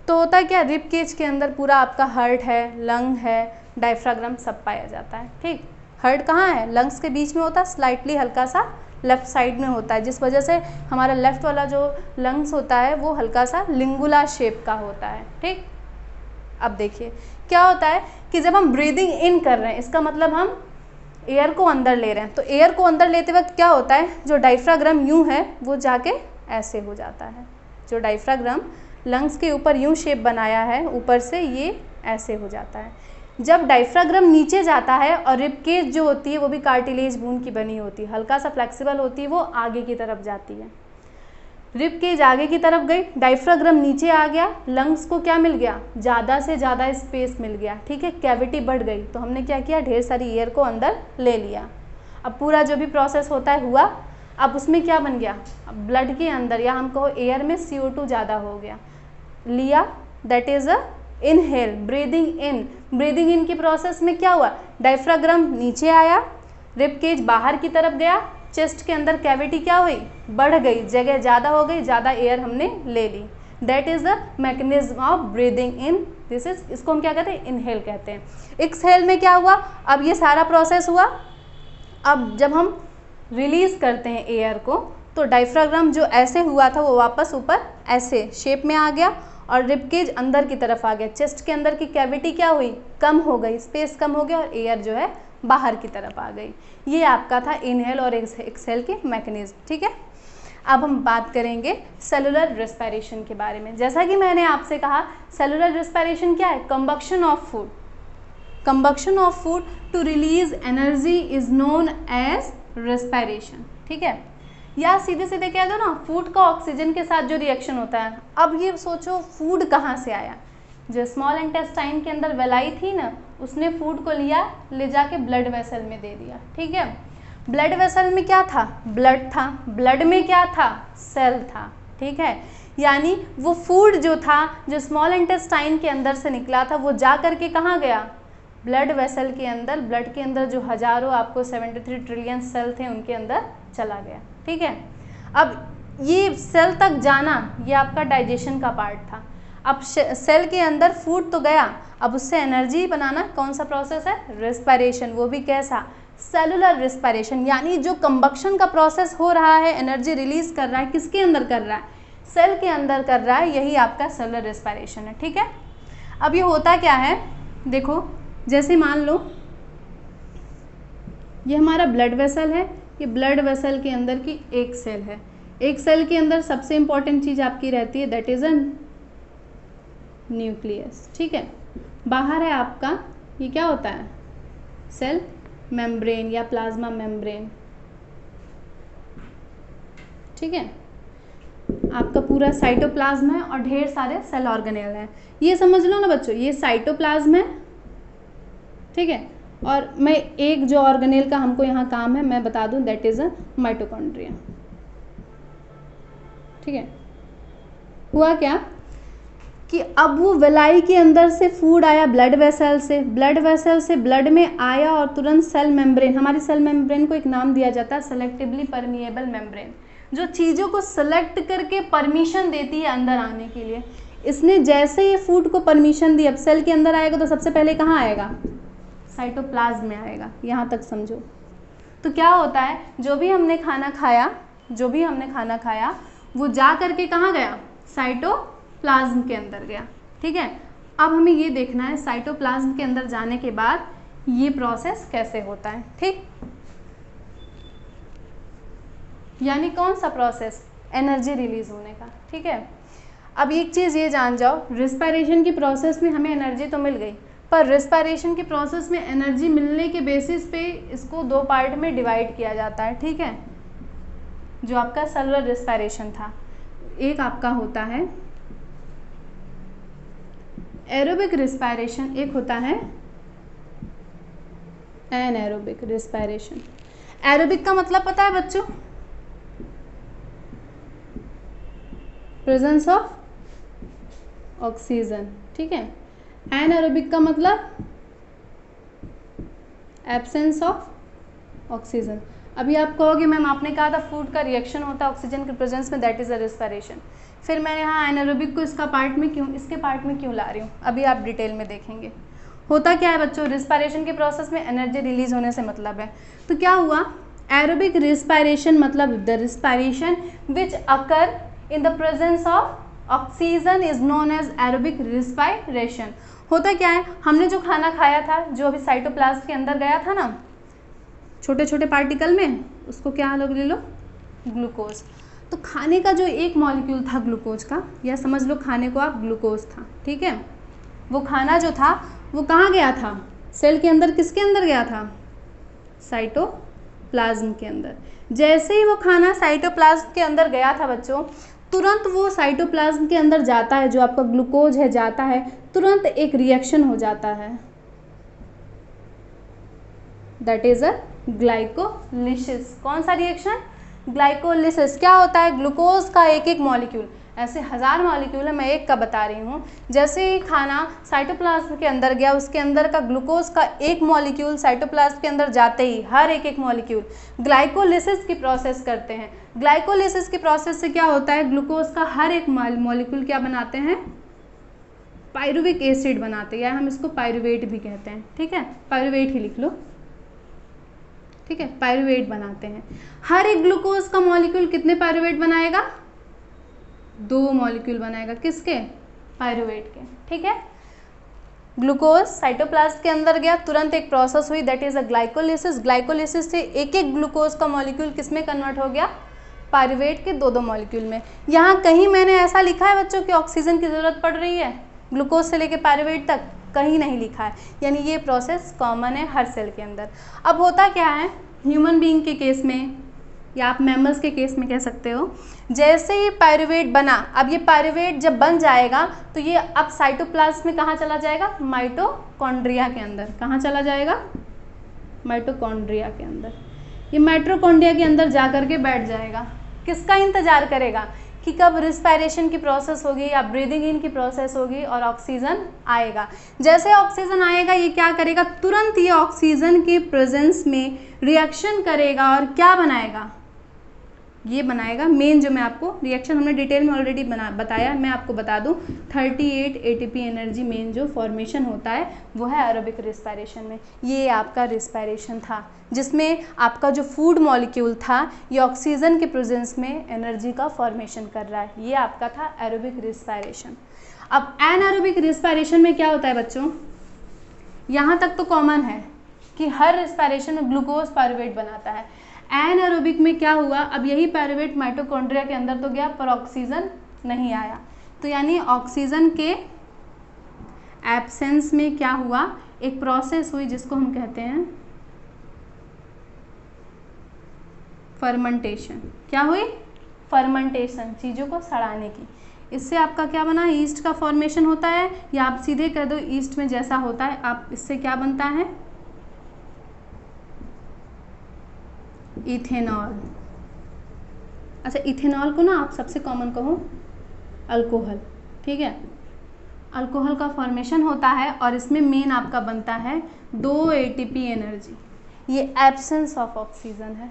तो होता है क्या, रिब केज के अंदर पूरा आपका हार्ट है, लंग है, डायफ्राग्राम सब पाया जाता है, ठीक। हार्ट कहाँ है, लंग्स के बीच में होता है, स्लाइटली हल्का सा लेफ्ट साइड में होता है, जिस वजह से हमारा लेफ्ट वाला जो लंग्स होता है वो हल्का सा लिंगुला शेप का होता है, ठीक। अब देखिए क्या होता है कि जब हम ब्रीदिंग इन कर रहे हैं, इसका मतलब हम एयर को अंदर ले रहे हैं, तो एयर को अंदर लेते वक्त क्या होता है, जो डायफ्राग्राम यूँ है वो जाके ऐसे हो जाता है, जो डायफ्राग्राम लंग्स के ऊपर यूँ शेप बनाया है ऊपर से, ये ऐसे हो जाता है। जब डायफ्राग्राम नीचे जाता है और रिब केज जो होती है वो भी कार्टिलेज बून की बनी होती है, हल्का सा फ्लेक्सिबल होती है, वो आगे की तरफ जाती है। रिब केज आगे की तरफ गई, डायफ्राग्राम नीचे आ गया, लंग्स को क्या मिल गया, ज़्यादा से ज़्यादा स्पेस मिल गया, ठीक है, कैविटी बढ़ गई, तो हमने क्या किया, ढेर सारी एयर को अंदर ले लिया। अब पूरा जो भी प्रोसेस होता है हुआ, अब उसमें क्या बन गया, अब ब्लड के अंदर या हम कहो एयर में CO2 ज़्यादा हो गया, लिया, that is a inhale, breathing in. Breathing in की प्रोसेस में क्या हुआ, डायफ्राग्राम नीचे आया, रिब केज बाहर की तरफ गया, चेस्ट के अंदर कैविटी क्या हुई, बढ़ गई, जगह ज़्यादा हो गई, ज़्यादा एयर हमने ले ली, that is the mechanism of breathing in. This is, इसको हम क्या कहते हैं, इनहेल कहते हैं। एक्सहेल में क्या हुआ, अब ये सारा प्रोसेस हुआ, अब जब हम रिलीज करते हैं एयर को, तो डायफ्राग्राम जो ऐसे हुआ था वो वापस ऊपर ऐसे शेप में आ गया और रिबकेज अंदर की तरफ आ गया। चेस्ट के अंदर की कैविटी क्या हुई, कम हो गई, स्पेस कम हो गया और एयर जो है बाहर की तरफ आ गई। ये आपका था इनहेल और एक्सहेल के मैकेनिज्म। ठीक है, अब हम बात करेंगे सेलुलर रेस्पिरेशन के बारे में। जैसा कि मैंने आपसे कहा, सेलुलर रेस्पिरेशन क्या है, combustion of food. Combustion of food to release energy is known as respiration. ठीक है, या सीधे सीधे कह दो ना, फूड का ऑक्सीजन के साथ जो रिएक्शन होता है। अब ये सोचो फूड कहाँ से आया, जो स्मॉल इंटेस्टाइन के अंदर वेलाई थी ना, उसने फूड को लिया, ले जाके ब्लड वेसल में दे दिया। ठीक है, ब्लड वेसल में क्या था, ब्लड था, ब्लड में क्या था, सेल था। ठीक है, यानी वो फूड जो था, जो स्मॉल इंटेस्टाइन के अंदर से निकला था, वो जा करके कहाँ गया, ब्लड वेसल के अंदर। ब्लड के अंदर जो हजारों आपको 73 ट्रिलियन सेल थे उनके अंदर चला गया। ठीक है, अब ये सेल तक जाना, ये आपका डाइजेशन का पार्ट था। अब सेल के अंदर फूड तो गया, अब उससे एनर्जी बनाना कौन सा प्रोसेस है, रेस्पिरेशन। वो भी कैसा, सेलुलर रेस्पिरेशन, यानी जो कंबक्शन का प्रोसेस हो रहा है, एनर्जी रिलीज कर रहा है, किसके अंदर कर रहा है, सेल के अंदर कर रहा है, यही आपका सेलुलर रेस्पिरेशन है। ठीक है, अब ये होता क्या है, देखो जैसे मान लो ये हमारा ब्लड वेसल है, ये ब्लड वेसल के अंदर की एक सेल है। एक सेल के अंदर सबसे इंपॉर्टेंट चीज़ आपकी रहती है, दैट इज़ अ न्यूक्लियस। ठीक है, बाहर है आपका, ये क्या होता है, सेल मेम्ब्रेन या प्लाज्मा मेम्ब्रेन। ठीक है, आपका पूरा साइटोप्लाज्म है और ढेर सारे सेल ऑर्गेनेल हैं। ये समझ लो ना बच्चों, ये साइटोप्लाज्म है। ठीक है, और मैं एक जो ऑर्गेनेल का हमको यहाँ काम है मैं बता दूं, दैट इज़ अ माइटोकॉन्ड्रिया। ठीक है, हुआ क्या कि अब वो वेलाई के अंदर से फूड आया ब्लड वेसल से, ब्लड वेसल से ब्लड में आया और तुरंत सेल मेम्ब्रेन, हमारी सेल मेम्ब्रेन को एक नाम दिया जाता है सेलेक्टिवली परमिएबल मेम्ब्रेन, जो चीज़ों को सेलेक्ट करके परमिशन देती है अंदर आने के लिए। इसने जैसे ये फूड को परमिशन दी, अब सेल के अंदर आएगा तो सबसे पहले कहाँ आएगा, साइटोप्लाज्म में आएगा। यहाँ तक समझो। तो क्या होता है, जो भी हमने खाना खाया वो जा करके कहाँ गया, साइटोप्लाज्म के अंदर गया। ठीक है, अब हमें ये देखना है साइटोप्लाज्म के अंदर जाने के बाद ये प्रोसेस कैसे होता है। ठीक, यानी कौन सा प्रोसेस, एनर्जी रिलीज होने का। ठीक है, अब एक चीज़ ये जान जाओ, रिस्पिरेशन की प्रोसेस में हमें एनर्जी तो मिल गई, पर रिस्पिरेशन के प्रोसेस में एनर्जी मिलने के बेसिस पे इसको दो पार्ट में डिवाइड किया जाता है। ठीक है, जो आपका सेलुलर रिस्पिरेशन था, एक आपका होता है एरोबिक रिस्पिरेशन, एक होता है एनएरोबिक रिस्पिरेशन। एरोबिक का मतलब पता है बच्चों, प्रेजेंस ऑफ ऑक्सीजन। ठीक है, एनएरोबिक का मतलब एब्सेंस ऑफ ऑक्सीजन। अभी आप कहोगे मैम आपने कहा था फूड का रिएक्शन होता है ऑक्सीजन के प्रेजेंस में, दैट इज़ अ रेस्पिरेशन। फिर मैं यहाँ एनएरोबिक को इसके पार्ट में क्यों ला रही हूँ, अभी आप डिटेल में देखेंगे। होता क्या है बच्चों, रिस्पिरेशन के प्रोसेस में एनर्जी रिलीज होने से मतलब है। तो क्या हुआ, एरोबिक रिस्पिरेशन मतलब the respiration which occur in the presence of oxygen is known as aerobic respiration. होता क्या है, हमने जो खाना खाया था, जो अभी साइटोप्लाज्म के अंदर गया था ना छोटे छोटे पार्टिकल में, उसको क्या लोग ले लो, ग्लूकोज। तो खाने का जो एक मॉलिक्यूल था ग्लूकोज का, या समझ लो खाने को आप ग्लूकोज था। ठीक है, वो खाना जो था वो कहाँ गया था, सेल के अंदर, किसके अंदर गया था, साइटोप्लाज्म के अंदर। जैसे ही वो खाना साइटोप्लाज्म के अंदर गया था बच्चों, तुरंत वो साइटोप्लाज्म के अंदर जाता है, जो आपका ग्लूकोज है जाता है, तुरंत एक रिएक्शन हो जाता है, दैट इज अ ग्लाइकोलिसिस। कौन सा रिएक्शन, ग्लाइकोलिसिस। क्या होता है, ग्लूकोज का एक एक मॉलिक्यूल, ऐसे 1000 मॉलिक्यूल है, मैं एक का बता रही हूँ। जैसे ही खाना साइटोप्लाज्म के अंदर गया, उसके अंदर का ग्लूकोज का एक मॉलिक्यूल साइटोप्लाज्म के अंदर जाते ही हर एक एक मॉलिक्यूल ग्लाइकोलिसिस की प्रोसेस करते हैं। ग्लाइकोलिसिस की प्रोसेस से क्या होता है, ग्लूकोज का हर एक मॉलिक्यूल क्या बनाते हैं, पायरुविक एसिड बनाते हैं, या हम इसको पायरुवेट भी कहते हैं। ठीक है, पायरुवेट ही लिख लो। ठीक है, पायरुवेट बनाते हैं। हर एक ग्लूकोज का मॉलिक्यूल कितने पायरुवेट बनाएगा? 2 मॉलिक्यूल बनाएगा। किसके? पायरुवेट के। ठीक है, ग्लूकोज साइटोप्लाज्म के अंदर गया, तुरंत एक प्रोसेस हुई that is a glycolysis. Glycolysis से एक एक ग्लूकोज का मॉलिक्यूल किस में कन्वर्ट हो गया? पायरुवेट के 2-2 मॉलिक्यूल में। यहाँ कहीं मैंने ऐसा लिखा है बच्चों कि ऑक्सीजन की ज़रूरत पड़ रही है ग्लूकोज से लेके पायरुवेट तक? कहीं नहीं लिखा है, यानी ये प्रोसेस कॉमन है हर सेल के अंदर। अब होता क्या है ह्यूमन बीइंग के केस में, या आप मैमल्स के केस में कह सकते हो, जैसे ये पायरुवेट बना, अब ये पायरुवेट जब बन जाएगा तो ये अब साइटोप्लाज्म में कहाँ चला जाएगा? माइटोकॉन्ड्रिया के अंदर। कहाँ चला जाएगा? माइटोकॉन्ड्रिया के अंदर। ये माइटोकॉन्ड्रिया के अंदर जा कर के बैठ जाएगा। किसका इंतजार करेगा? कि कब रिस्पायरेशन की प्रोसेस होगी या ब्रीदिंग इन की प्रोसेस होगी और ऑक्सीजन आएगा। जैसे ऑक्सीजन आएगा ये क्या करेगा? तुरंत ये ऑक्सीजन के प्रेजेंस में रिएक्शन करेगा और क्या बनाएगा? ये बनाएगा मेन, जो मैं आपको रिएक्शन हमने डिटेल में ऑलरेडी बताया, मैं आपको बता दूं 38 एटीपी एनर्जी मेन जो फॉर्मेशन होता है वो है एरोबिक रिस्पायरेशन में। ये आपका रिस्पायरेशन था जिसमें आपका जो फूड मॉलिक्यूल था ये ऑक्सीजन के प्रेजेंस में एनर्जी का फॉर्मेशन कर रहा है, ये आपका था एरोबिक रिस्पायरेशन। अब एनारोबिक रिस्पायरेशन में क्या होता है बच्चों? यहाँ तक तो कॉमन है कि हर रिस्पायरेशन में ग्लूकोज पायरुवेट बनाता है। एनारोबिक में क्या हुआ? अब यही पायरुवेट माइटोकॉन्ड्रिया के अंदर तो गया पर ऑक्सीजन नहीं आया, तो यानी ऑक्सीजन के एब्सेंस में क्या हुआ? एक प्रोसेस हुई जिसको हम कहते हैं फर्मेंटेशन। क्या हुई? फर्मेंटेशन, चीज़ों को सड़ाने की। इससे आपका क्या बना? ईस्ट का फॉर्मेशन होता है, या आप सीधे कह दो ईस्ट में जैसा होता है, आप इससे क्या बनता है? इथेनॉल। अच्छा, इथेनॉल को ना आप सबसे कॉमन कहो अल्कोहल। ठीक है, अल्कोहल का फॉर्मेशन होता है और इसमें मेन आपका बनता है 2 एटीपी एनर्जी। ये एब्सेंस ऑफ ऑक्सीजन है,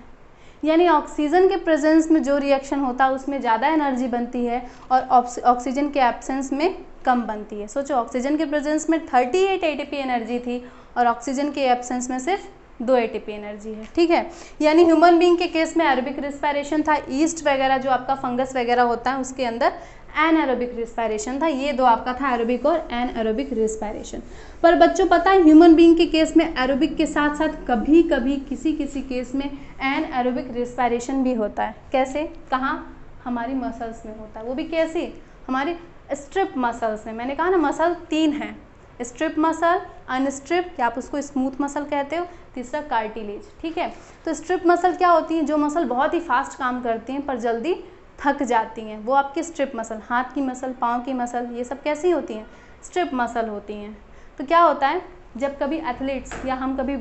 यानी ऑक्सीजन के प्रेजेंस में जो रिएक्शन होता है उसमें ज़्यादा एनर्जी बनती है और ऑक्सीजन के एब्सेंस में कम बनती है। सोचो, ऑक्सीजन के प्रेजेंस में 38 एटीपी एनर्जी थी और ऑक्सीजन के एब्सेंस में सिर्फ 2 एटीपी एनर्जी है। ठीक है, यानी ह्यूमन बीइंग के केस में एरोबिक रिस्पायरेशन था, ईस्ट वगैरह जो आपका फंगस वगैरह होता है उसके अंदर एनारोबिक रिस्पायरेशन था। ये दो आपका था एरोबिक और एनारोबिक रिस्पायरेशन। पर बच्चों पता है ह्यूमन बीइंग के केस में एरोबिक के साथ साथ कभी कभी किसी किसी केस में एनारोबिक रिस्पायरेशन भी होता है। कैसे? कहाँ? हमारी मसल्स में होता है। वो भी कैसे? हमारी स्ट्रिप मसल्स में। मैंने कहा ना मसल 3 हैं, स्ट्रिप मसल, अनस्ट्रिप या आप उसको स्मूथ मसल कहते हो, तीसरा कार्टिलेज। ठीक है, तो स्ट्रिप मसल क्या होती हैं? जो मसल बहुत ही फास्ट काम करती हैं पर जल्दी थक जाती हैं, वो आपकी स्ट्रिप मसल। हाथ की मसल, पाँव की मसल, ये सब कैसी होती हैं? स्ट्रिप मसल होती हैं। तो क्या होता है जब कभी एथलीट्स या हम कभी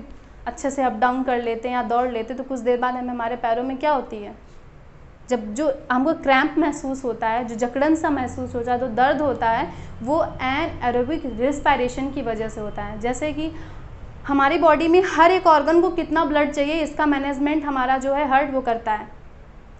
अच्छे से अप डाउन कर लेते हैं या दौड़ लेते हैं तो कुछ देर बाद हमें हमारे पैरों में क्या होती है? जब जो हमको क्रैम्प महसूस होता है, जो जकड़न सा महसूस होता है, तो दर्द होता है, वो एनारोबिक रिस्पायरेशन की वजह से होता है। जैसे कि हमारी बॉडी में हर एक ऑर्गन को कितना ब्लड चाहिए इसका मैनेजमेंट हमारा जो है हार्ट वो करता है।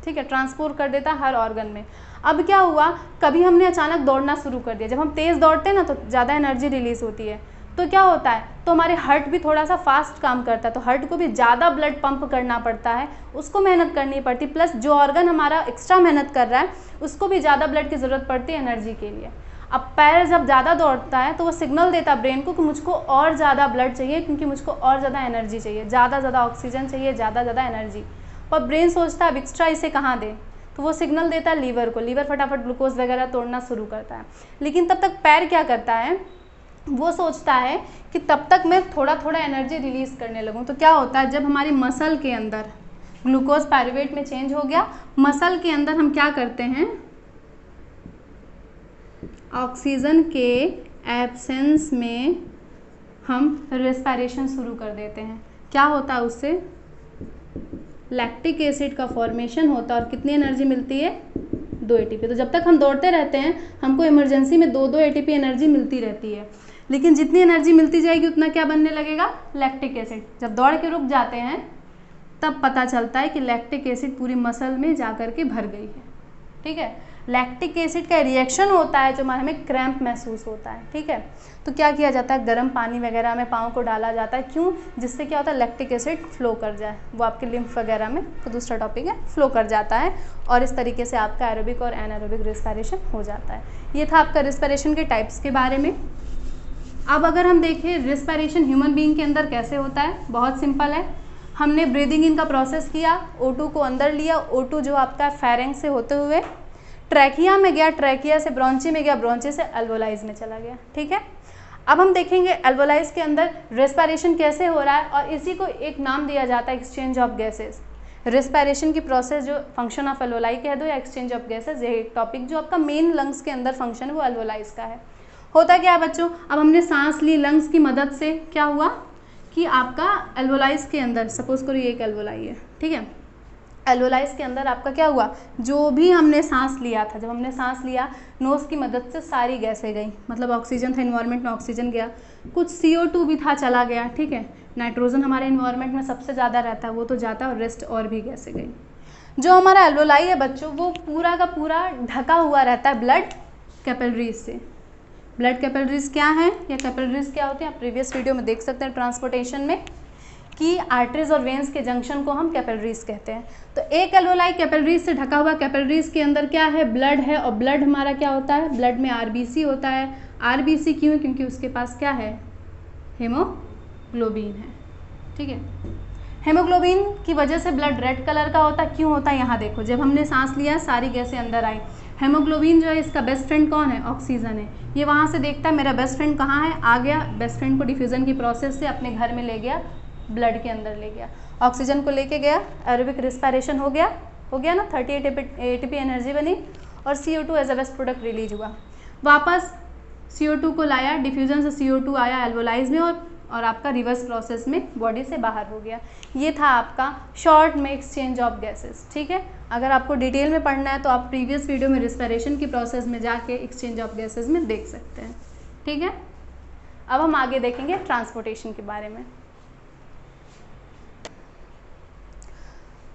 ठीक है, ट्रांसपोर्ट कर देता है हर ऑर्गन में। अब क्या हुआ, कभी हमने अचानक दौड़ना शुरू कर दिया। जब हम तेज़ दौड़ते हैं ना तो ज़्यादा एनर्जी रिलीज होती है, तो क्या होता है, तो हमारे हार्ट भी थोड़ा सा फास्ट काम करता है, तो हार्ट को भी ज़्यादा ब्लड पंप करना पड़ता है, उसको मेहनत करनी पड़ती, प्लस जो ऑर्गन हमारा एक्स्ट्रा मेहनत कर रहा है उसको भी ज़्यादा ब्लड की ज़रूरत पड़ती है एनर्जी के लिए। अब पैर जब ज़्यादा दौड़ता है तो वो सिग्नल देता है ब्रेन को कि मुझको और ज़्यादा ब्लड चाहिए, क्योंकि मुझको और ज़्यादा एनर्जी चाहिए, ज़्यादा ऑक्सीजन चाहिए, ज़्यादा एनर्जी। पर ब्रेन सोचता है अब एक्स्ट्रा इसे कहाँ दे, तो वो सिग्नल देता है लीवर को, लीवर फटाफट ग्लूकोज वगैरह तोड़ना शुरू करता है। लेकिन तब तक पैर क्या करता है, वो सोचता है कि तब तक मैं थोड़ा थोड़ा एनर्जी रिलीज़ करने लगूँ। तो क्या होता है, जब हमारी मसल के अंदर ग्लूकोज पायरुवेट में चेंज हो गया, मसल के अंदर हम क्या करते हैं, ऑक्सीजन के एब्सेंस में हम रेस्पिरेशन शुरू कर देते हैं। क्या होता है उससे, लैक्टिक एसिड का फॉर्मेशन होता है और कितनी एनर्जी मिलती है, 2 एटीपी। तो जब तक हम दौड़ते रहते हैं हमको इमरजेंसी में 2 एटीपी एनर्जी मिलती रहती है, लेकिन जितनी एनर्जी मिलती जाएगी उतना क्या बनने लगेगा, लैक्टिक एसिड। जब दौड़ के रुक जाते हैं तब पता चलता है कि लैक्टिक एसिड पूरी मसल में जा कर के भर गई है। ठीक है, लैक्टिक एसिड का रिएक्शन होता है जो हमें क्रैम्प महसूस होता है, ठीक है। तो क्या किया जाता है, गर्म पानी वगैरह में पाँव को डाला जाता है, क्यों, जिससे क्या होता है लैक्टिक एसिड फ्लो कर जाए, वो आपके लिम्फ वगैरह में, तो दूसरा टॉपिक है, फ्लो कर जाता है और इस तरीके से आपका एरोबिक और एनारोबिक रिस्पायरेशन हो जाता है। ये था आपका रिस्पायरेशन के टाइप्स के बारे में। अब अगर हम देखें रिस्पायरेशन ह्यूमन बीइंग के अंदर कैसे होता है, बहुत सिंपल है। हमने ब्रीदिंग इन का प्रोसेस किया, O2 को अंदर लिया, O2 जो आपका फेरेंक्स से होते हुए ट्रैकिया में गया, ट्रैकिया से ब्रोंची में गया, ब्रोंची से एल्वोलाइज में चला गया, ठीक है। अब हम देखेंगे एल्वोलाइज के अंदर रेस्पायरेशन कैसे हो रहा है और इसी को एक नाम दिया जाता है एक्सचेंज ऑफ गैसेस। रेस्पायरेशन की प्रोसेस जो फंक्शन ऑफ एल्वोलाई कह दो या एक्सचेंज ऑफ गैसेस, ये एक टॉपिक जो आपका मेन लंग्स के अंदर फंक्शन है वो एल्वोलाइज का है। होता क्या है बच्चों, अब हमने सांस ली लंग्स की मदद से, क्या हुआ कि आपका एल्वोलाइज के अंदर, सपोज करो ये एक एल्वोलाई है, ठीक है, एल्वोलाइज के अंदर आपका क्या हुआ, जो भी हमने सांस लिया था, जब हमने सांस लिया नोज की मदद से सारी गैसें गई, मतलब ऑक्सीजन था इन्वायरमेंट में, ऑक्सीजन गया, कुछ CO2 भी था चला गया, ठीक है, नाइट्रोजन हमारे इन्वायरमेंट में सबसे ज़्यादा रहता है वो तो जाता है और रेस्ट और भी गैसें गई। जो हमारा एल्वोलाई है बच्चों वो पूरा का पूरा ढका हुआ रहता है ब्लड कैपिलरीज से। ब्लड कैपिलरीज क्या है या कैपिलरीज क्या होते हैं आप प्रीवियस वीडियो में देख सकते हैं ट्रांसपोर्टेशन में, कि आर्टरीज और वेन्स के जंक्शन को हम कैपिलरीज कहते हैं। तो एक एल्वोलाई कैपिलरीज से ढका हुआ, कैपिलरीज के अंदर क्या है, ब्लड है, और ब्लड हमारा क्या होता है, ब्लड में RBC होता है। RBC क्यों, क्योंकि उसके पास क्या है, हेमोग्लोबिन है, ठीक है। हेमोग्लोबिन की वजह से ब्लड रेड कलर का होता है, क्यों होता है, यहाँ देखो, जब हमने सांस लिया सारी गैसें अंदर आई, हेमोग्लोबिन जो है इसका बेस्ट फ्रेंड कौन है, ऑक्सीजन है। ये वहाँ से देखता है मेरा बेस्ट फ्रेंड कहाँ है, आ गया, बेस्ट फ्रेंड को डिफ्यूजन की प्रोसेस से अपने घर में ले गया, ब्लड के अंदर ले गया, ऑक्सीजन को लेके गया, एरोबिक रिस्पायरेशन हो गया ना, 38 ATP एनर्जी बनी और CO2 as a waste product release हुआ। वापस CO2 को लाया, डिफ्यूजन से CO2 आया एल्वोलाइज में और आपका रिवर्स प्रोसेस में बॉडी से बाहर हो गया। ये था आपका शॉर्ट में एक्सचेंज ऑफ गैसेस, ठीक है। अगर आपको डिटेल में पढ़ना है तो आप प्रीवियस वीडियो में रिस्पायरेशन की प्रोसेस में जाके एक्सचेंज ऑफ गैसेस में देख सकते हैं, ठीक है। अब हम आगे देखेंगे ट्रांसपोर्टेशन के बारे में।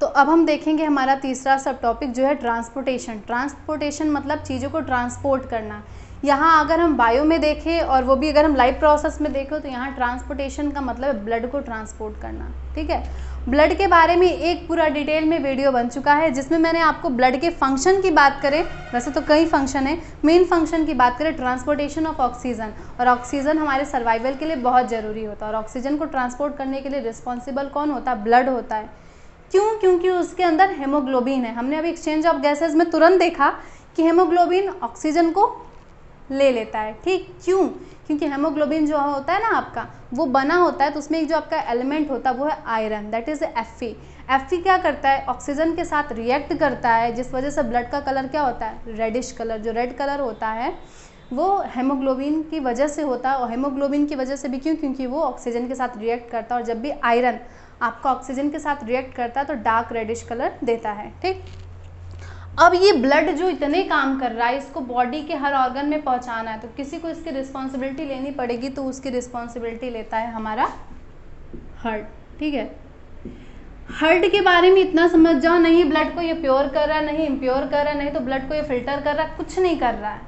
तो अब हम देखेंगे हमारा तीसरा सब टॉपिक जो है ट्रांसपोर्टेशन। ट्रांसपोर्टेशन मतलब चीज़ों को ट्रांसपोर्ट करना। यहाँ अगर हम बायो में देखें और वो भी अगर हम लाइव प्रोसेस में देखें तो यहाँ ट्रांसपोर्टेशन का मतलब है ब्लड को ट्रांसपोर्ट करना, ठीक है। ब्लड के बारे में एक पूरा डिटेल में वीडियो बन चुका है जिसमें मैंने आपको ब्लड के फंक्शन की बात करें, वैसे तो कई फंक्शन है, मेन फंक्शन की बात करें ट्रांसपोर्टेशन ऑफ ऑक्सीजन, और ऑक्सीजन हमारे सर्वाइवल के लिए बहुत ज़रूरी होता है और ऑक्सीजन को ट्रांसपोर्ट करने के लिए रिस्पॉन्सिबल कौन होता है, ब्लड होता है। क्यों, क्योंकि उसके अंदर हेमोग्लोबिन है। हमने अभी एक्सचेंज ऑफ गैसेस में तुरंत देखा कि हेमोग्लोबिन ऑक्सीजन को ले लेता है, ठीक, क्यों, क्योंकि हेमोग्लोबिन जो होता है ना आपका वो बना होता है, तो उसमें एक जो आपका एलिमेंट होता है वो है iron, that is Fe। Fe क्या करता है, ऑक्सीजन के साथ रिएक्ट करता है, जिस वजह से ब्लड का कलर क्या होता है, रेडिश कलर। जो रेड कलर होता है वो हेमोग्लोबिन की वजह से होता है, और हेमोग्लोबिन की वजह से भी क्यों, क्योंकि वो ऑक्सीजन के साथ रिएक्ट करता है, और जब भी आयरन आपका ऑक्सीजन के साथ रिएक्ट करता है तो डार्क रेडिश कलर देता है, ठीक। अब ये ब्लड जो इतने काम कर रहा है, इसको बॉडी के हर ऑर्गन में पहुंचाना है, तो किसी को इसकी रिस्पॉन्सिबिलिटी लेनी पड़ेगी, तो उसकी रिस्पॉन्सिबिलिटी लेता है हमारा हार्ट, ठीक है। हार्ट के बारे में इतना समझ जाओ, नहीं ब्लड को ये प्योर कर रहा है, नहीं इम्प्योर कर रहा है, नहीं तो ब्लड को ये फिल्टर कर रहा है, कुछ नहीं कर रहा है,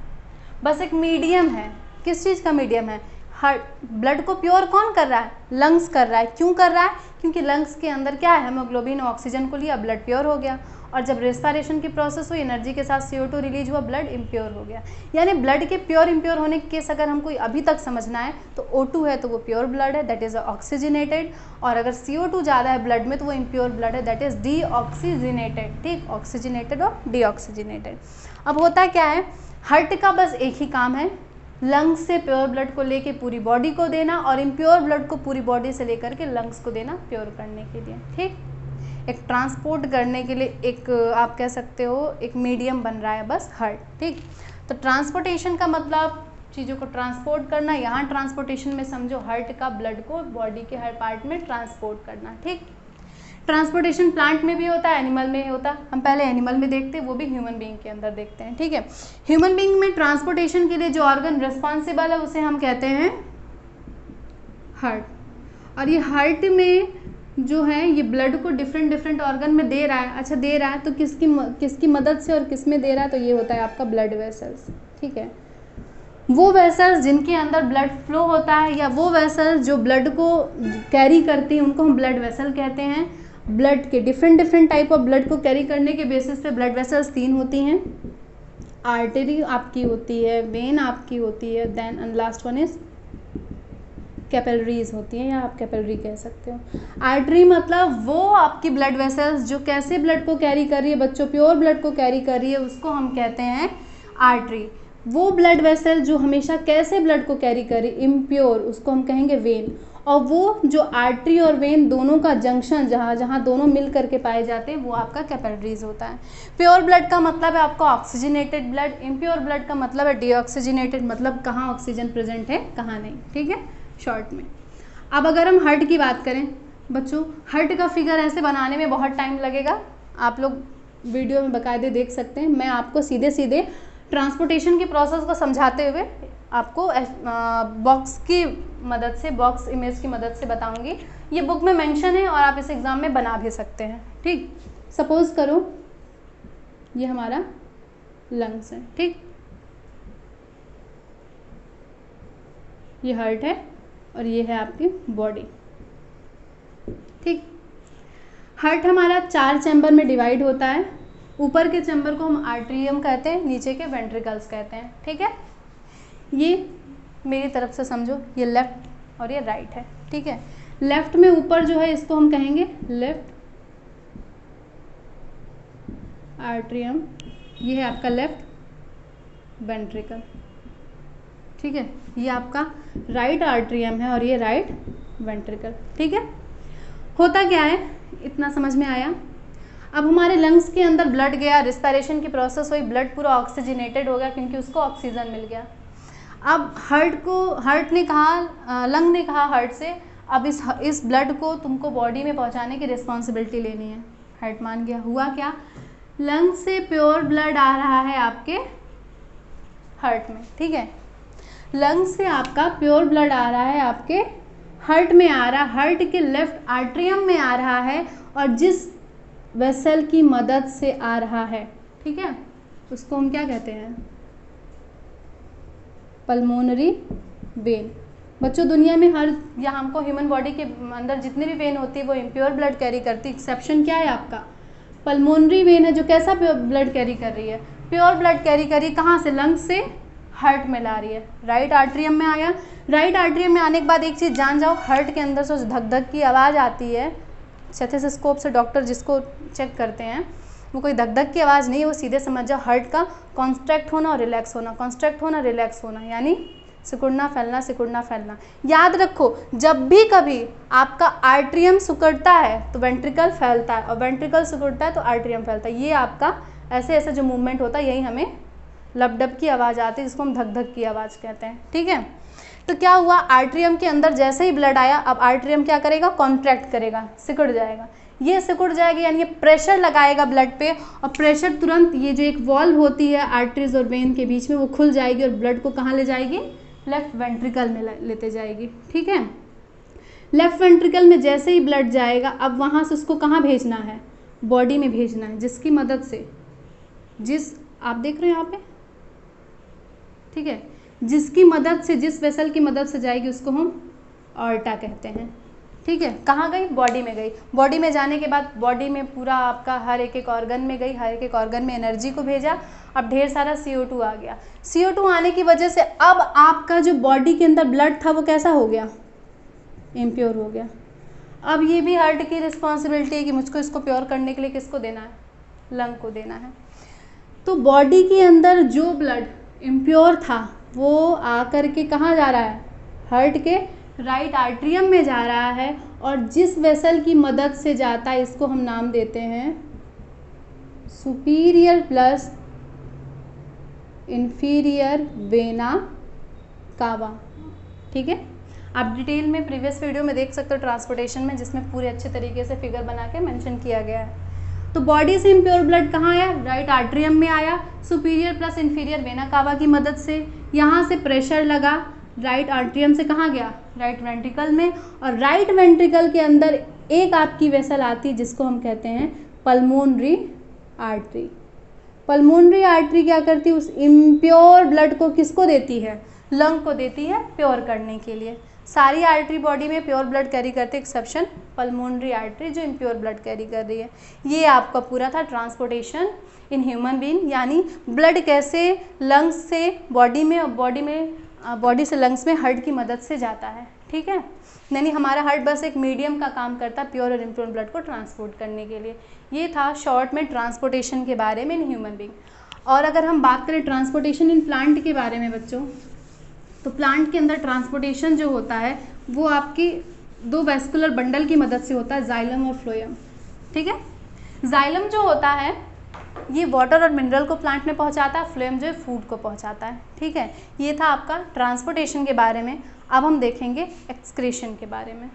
बस एक मीडियम है। किस चीज़ का मीडियम है, हार्ट। ब्लड को प्योर कौन कर रहा है, लंग्स कर रहा है। क्यों कर रहा है, क्योंकि लंग्स के अंदर क्या है, हेमोग्लोबिन और ऑक्सीजन को लिया, ब्लड प्योर हो गया, और जब रेस्पायरेशन की प्रोसेस हुई एनर्जी के साथ CO2 रिलीज हुआ, ब्लड इम्प्योर हो गया। यानी ब्लड के प्योर इम्प्योर होने के केस अगर हमको अभी तक समझना है तो O2 है तो वो प्योर ब्लड है, दैट इज ऑक्सीजनेटेड, और अगर CO2 ज़्यादा है ब्लड में तो वो इम्प्योर ब्लड है, दैट इज डीऑक्सीजनेटेड, ठीक, ऑक्सीजनेटेड और डीऑक्सीजनेटेड। अब होता क्या है, हार्ट का बस एक ही काम है, लंग्स से प्योर ब्लड को लेके पूरी बॉडी को देना, और इम्प्योर ब्लड को पूरी बॉडी से लेकर के लंग्स को देना प्योर करने के लिए, ठीक। एक ट्रांसपोर्ट करने के लिए एक आप कह सकते हो एक मीडियम बन रहा है बस हार्ट, ठीक। तो ट्रांसपोर्टेशन का मतलब चीज़ों को ट्रांसपोर्ट करना। यहाँ ट्रांसपोर्टेशन में समझो हार्ट का ब्लड को बॉडी के हर पार्ट में ट्रांसपोर्ट करना, ठीक। ट्रांसपोर्टेशन प्लांट में भी होता है, एनिमल में होता है। हम पहले एनिमल में देखते हैं, वो भी ह्यूमन बीइंग के अंदर देखते हैं, ठीक है। ह्यूमन बीइंग में ट्रांसपोर्टेशन के लिए जो ऑर्गन रिस्पॉन्सिबल है उसे हम कहते हैं हार्ट। और ये हार्ट में जो है ये ब्लड को डिफरेंट डिफरेंट ऑर्गन में दे रहा है। अच्छा, दे रहा है तो किसकी मदद से और किस में दे रहा है, तो ये होता है आपका ब्लड वेसल्स। ठीक है, वो वेसल्स जिनके अंदर ब्लड फ्लो होता है या वो वेसल्स जो ब्लड को कैरी करती हैं उनको हम ब्लड वेसल कहते हैं। ब्लड के डिफरेंट टाइप ऑफ ब्लड को कैरी करने के बेसिस पे ब्लड वेसल्स 3 होती हैं। आर्टरी आपकी होती है, वेन आपकी होती है, then last one is capillaries होती हैं, या आप कैपिलरी कह सकते हो। आर्टरी मतलब वो आपकी ब्लड वेसल्स जो कैसे ब्लड को कैरी कर रही है बच्चों, प्योर ब्लड को कैरी कर रही है, उसको हम कहते हैं आर्टरी। वो ब्लड वेसल जो हमेशा कैसे ब्लड को कैरी करे, इम्प्योर, उसको हम कहेंगे वेन। और वो जो आर्टरी और वेन दोनों का जंक्शन जहाँ जहाँ दोनों मिल करके पाए जाते हैं वो आपका कैपिलरीज होता है। प्योर ब्लड का मतलब है आपका ऑक्सीजनेटेड ब्लड, इम्प्योर ब्लड का मतलब है डीऑक्सीजनेटेड, मतलब कहाँ ऑक्सीजन प्रेजेंट है कहाँ नहीं। ठीक है, शॉर्ट में। अब अगर हम हार्ट की बात करें बच्चों, हार्ट का फिगर ऐसे बनाने में बहुत टाइम लगेगा, आप लोग वीडियो में बाकायदे देख सकते हैं। मैं आपको सीधे सीधे ट्रांसपोर्टेशन की प्रोसेस को समझाते हुए आपको बॉक्स की मदद से, बॉक्स इमेज की मदद से बताऊंगी। ये बुक में मेंशन है और आप इस एग्ज़ाम में बना भी सकते हैं। ठीक, सपोज करो ये हमारा लंग्स है, ठीक, ये हार्ट है और ये है आपकी बॉडी। ठीक, हार्ट हमारा 4 चैम्बर में डिवाइड होता है। ऊपर के चैम्बर को हम आर्ट्रियम कहते हैं, नीचे के वेंट्रिकल्स कहते हैं। ठीक है, ये मेरी तरफ से समझो, ये लेफ्ट और ये राइट है। ठीक है, लेफ्ट में ऊपर जो है इसको हम कहेंगे लेफ्ट आर्ट्रियम, ये है आपका लेफ्ट वेंट्रिकल। ठीक है, ये आपका राइट आर्ट्रियम है और ये राइट वेंट्रिकल। ठीक है, होता क्या है, इतना समझ में आया। अब हमारे लंग्स के अंदर ब्लड गया, रिस्पायरेशन की प्रोसेस हुई, ब्लड पूरा ऑक्सीजनेटेड हो गया क्योंकि उसको ऑक्सीजन मिल गया। अब हार्ट ने कहा, लंग ने कहा हार्ट से, अब इस ब्लड को तुमको बॉडी में पहुंचाने की रिस्पॉन्सिबिलिटी लेनी है। हार्ट मान गया। हुआ क्या, लंग से प्योर ब्लड आ रहा है आपके हार्ट में। ठीक है, लंग से आपका प्योर ब्लड आ रहा है आपके हार्ट में, आ रहा हार्ट के लेफ्ट आर्ट्रियम में आ रहा है, और जिस वेसल की मदद से आ रहा है, ठीक है, उसको हम क्या कहते हैं, पल्मोनरी वेन। बच्चों दुनिया में यहाँ हमको ह्यूमन बॉडी के अंदर जितनी भी वेन होती है वो इम्प्योर ब्लड कैरी करती है। एक्सेप्शन क्या है आपका, पल्मोनरी वेन है जो कैसा ब्लड कैरी कर रही है, प्योर ब्लड कैरी कर रही है। कहाँ से, लंग्स से हार्ट में ला रही है। राइट आर्ट्रियम में आया, राइट आर्ट्रियम में आने के बाद एक चीज़ जान जाओ, हार्ट के अंदर से धक धक की आवाज़ आती है, स्टेथोस्कोप से डॉक्टर जिसको चेक करते हैं वो कोई धक धक की आवाज़ नहीं है, वो सीधे समझ जाओ हार्ट का कॉन्स्ट्रैक्ट होना और रिलैक्स होना, कॉन्स्ट्रैक्ट होना रिलैक्स होना, यानी सिकुड़ना फैलना, सिकुड़ना फैलना। याद रखो, जब भी कभी आपका आर्ट्रियम सिकुड़ता है तो वेंट्रिकल फैलता है, और वेंट्रिकल सिकुड़ता है तो आर्ट्रियम फैलता है। ये आपका ऐसे ऐसे जो मूवमेंट होता है, यही हमें लपडप की आवाज़ आती है, जिसको हम धक धक की आवाज़ कहते हैं। ठीक है, तो क्या हुआ, आर्ट्रियम के अंदर जैसे ही ब्लड आया, अब आर्ट्रियम क्या करेगा, कॉन्ट्रैक्ट करेगा, सिकुड़ जाएगा। ये सिकुड़ जाएगा यानी ये प्रेशर लगाएगा ब्लड पे, और प्रेशर तुरंत ये जो एक वॉल्व होती है आर्टरीज और वेन के बीच में, वो खुल जाएगी और ब्लड को कहाँ ले जाएगी, लेफ्ट वेंट्रिकल में लेते जाएगी। ठीक है, लेफ्ट वेंट्रिकल में जैसे ही ब्लड जाएगा, अब वहाँ से उसको कहाँ भेजना है, बॉडी में भेजना है, जिसकी मदद से, जिस आप देख रहे हो यहाँ पे, ठीक है, जिसकी मदद से, जिस वेसल की मदद से जाएगी उसको हम ऑर्टा कहते हैं। ठीक है, कहाँ गई, बॉडी में गई। बॉडी में जाने के बाद बॉडी में पूरा आपका हर एक एक ऑर्गन में गई, हर एक एक ऑर्गन में एनर्जी को भेजा, अब ढेर सारा CO2 आ गया। CO2 आने की वजह से अब आपका जो बॉडी के अंदर ब्लड था वो कैसा हो गया, इम्प्योर हो गया। अब ये भी हार्ट की रिस्पॉन्सिबिलिटी है कि मुझको इसको प्योर करने के लिए किसको देना है, लंग को देना है। तो बॉडी के अंदर जो ब्लड इम्प्योर था वो आकर के कहाँ जा रहा है, हार्ट के राइट आर्ट्रियम में जा रहा है, और जिस वेसल की मदद से जाता है इसको हम नाम देते हैं superior plus inferior vena cava. ठीक है, आप डिटेल में प्रीवियस वीडियो में देख सकते हो ट्रांसपोर्टेशन में, जिसमें पूरे अच्छे तरीके से फिगर बना के मेंशन किया गया है। तो बॉडी से इम्प्योर ब्लड कहाँ आया, राइट आर्ट्रियम में आया, superior plus inferior vena cava की मदद से। यहाँ से प्रेशर लगा, राइट आर्ट्रियम से कहाँ गया, राइट वेंट्रिकल में, और राइट वेंट्रिकल के अंदर एक आपकी वेसल आती है जिसको हम कहते हैं पल्मोनरी आर्टरी। पल्मोनरी आर्टरी क्या करती है, उस इम्प्योर ब्लड को किसको देती है, लंग को देती है प्योर करने के लिए। सारी आर्टरी बॉडी में प्योर ब्लड कैरी करते, एक्सेप्शन पल्मोनरी आर्टरी जो इम्प्योर ब्लड कैरी कर रही है। ये आपका पूरा था ट्रांसपोर्टेशन इन ह्यूमन बीइंग, यानी ब्लड कैसे लंग्स से बॉडी में और बॉडी से लंग्स में हार्ट की मदद से जाता है। ठीक है, यानी हमारा हार्ट बस एक मीडियम का काम करता है प्योर और इम्प्योर ब्लड को ट्रांसपोर्ट करने के लिए। ये था शॉर्ट में ट्रांसपोर्टेशन के बारे में इन ह्यूमन बीइंग। और अगर हम बात करें ट्रांसपोर्टेशन इन प्लांट के बारे में बच्चों, तो प्लांट के अंदर ट्रांसपोर्टेशन जो होता है वो आपकी दो वेस्कुलर बंडल की मदद से होता है, जाइलम और फ्लोएम। ठीक है, जाइलम जो होता है ये वाटर और मिनरल को प्लांट में पहुंचाता है, फ्लोएम जो है फूड को पहुंचाता है। ठीक है, ये था आपका ट्रांसपोर्टेशन के बारे में। अब हम देखेंगे एक्सक्रीशन के बारे में।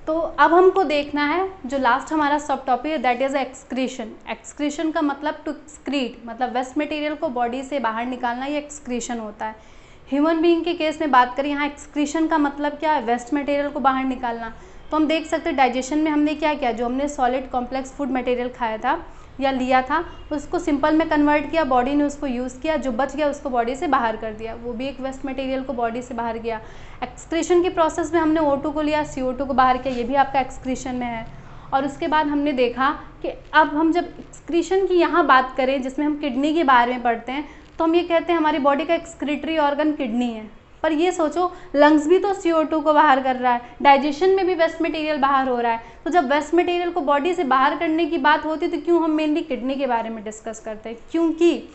तो अब हमको देखना है जो लास्ट हमारा सब टॉपिक है, दैट इज एक्सक्रीशन। एक्सक्रीशन का मतलब टू एक्सक्रीट, मतलब वेस्ट मटेरियल को बॉडी से बाहर निकालना, ये एक्सक्रीशन होता है। ह्यूमन बीइंग के केस में बात करें, यहाँ एक्सक्रीशन का मतलब क्या है, वेस्ट मटेरियल को बाहर निकालना। तो हम देख सकते हैं डाइजेशन में हमने क्या किया, जो हमने सॉलिड कॉम्प्लेक्स फूड मटेरियल खाया था या लिया था उसको सिंपल में कन्वर्ट किया, बॉडी ने उसको यूज़ किया, जो बच गया उसको बॉडी से बाहर कर दिया, वो भी एक वेस्ट मटेरियल को बॉडी से बाहर किया। एक्सक्रीशन की प्रोसेस में हमने O2 को लिया, CO2 को बाहर किया, ये भी आपका एक्सक्रीशन में है। और उसके बाद हमने देखा कि अब हम जब एक्सक्रीशन की यहाँ बात करें, जिसमें हम किडनी के बारे में पढ़ते हैं, तो हम ये कहते हैं हमारी बॉडी का एक्सक्रीटरी ऑर्गन किडनी है। पर ये सोचो, लंग्स भी तो CO2 को बाहर कर रहा है, डाइजेशन में भी वेस्ट मटेरियल बाहर हो रहा है। तो जब वेस्ट मटेरियल को बॉडी से बाहर करने की बात होती है तो क्यों हम मेनली किडनी के बारे में डिस्कस करते हैं, क्योंकि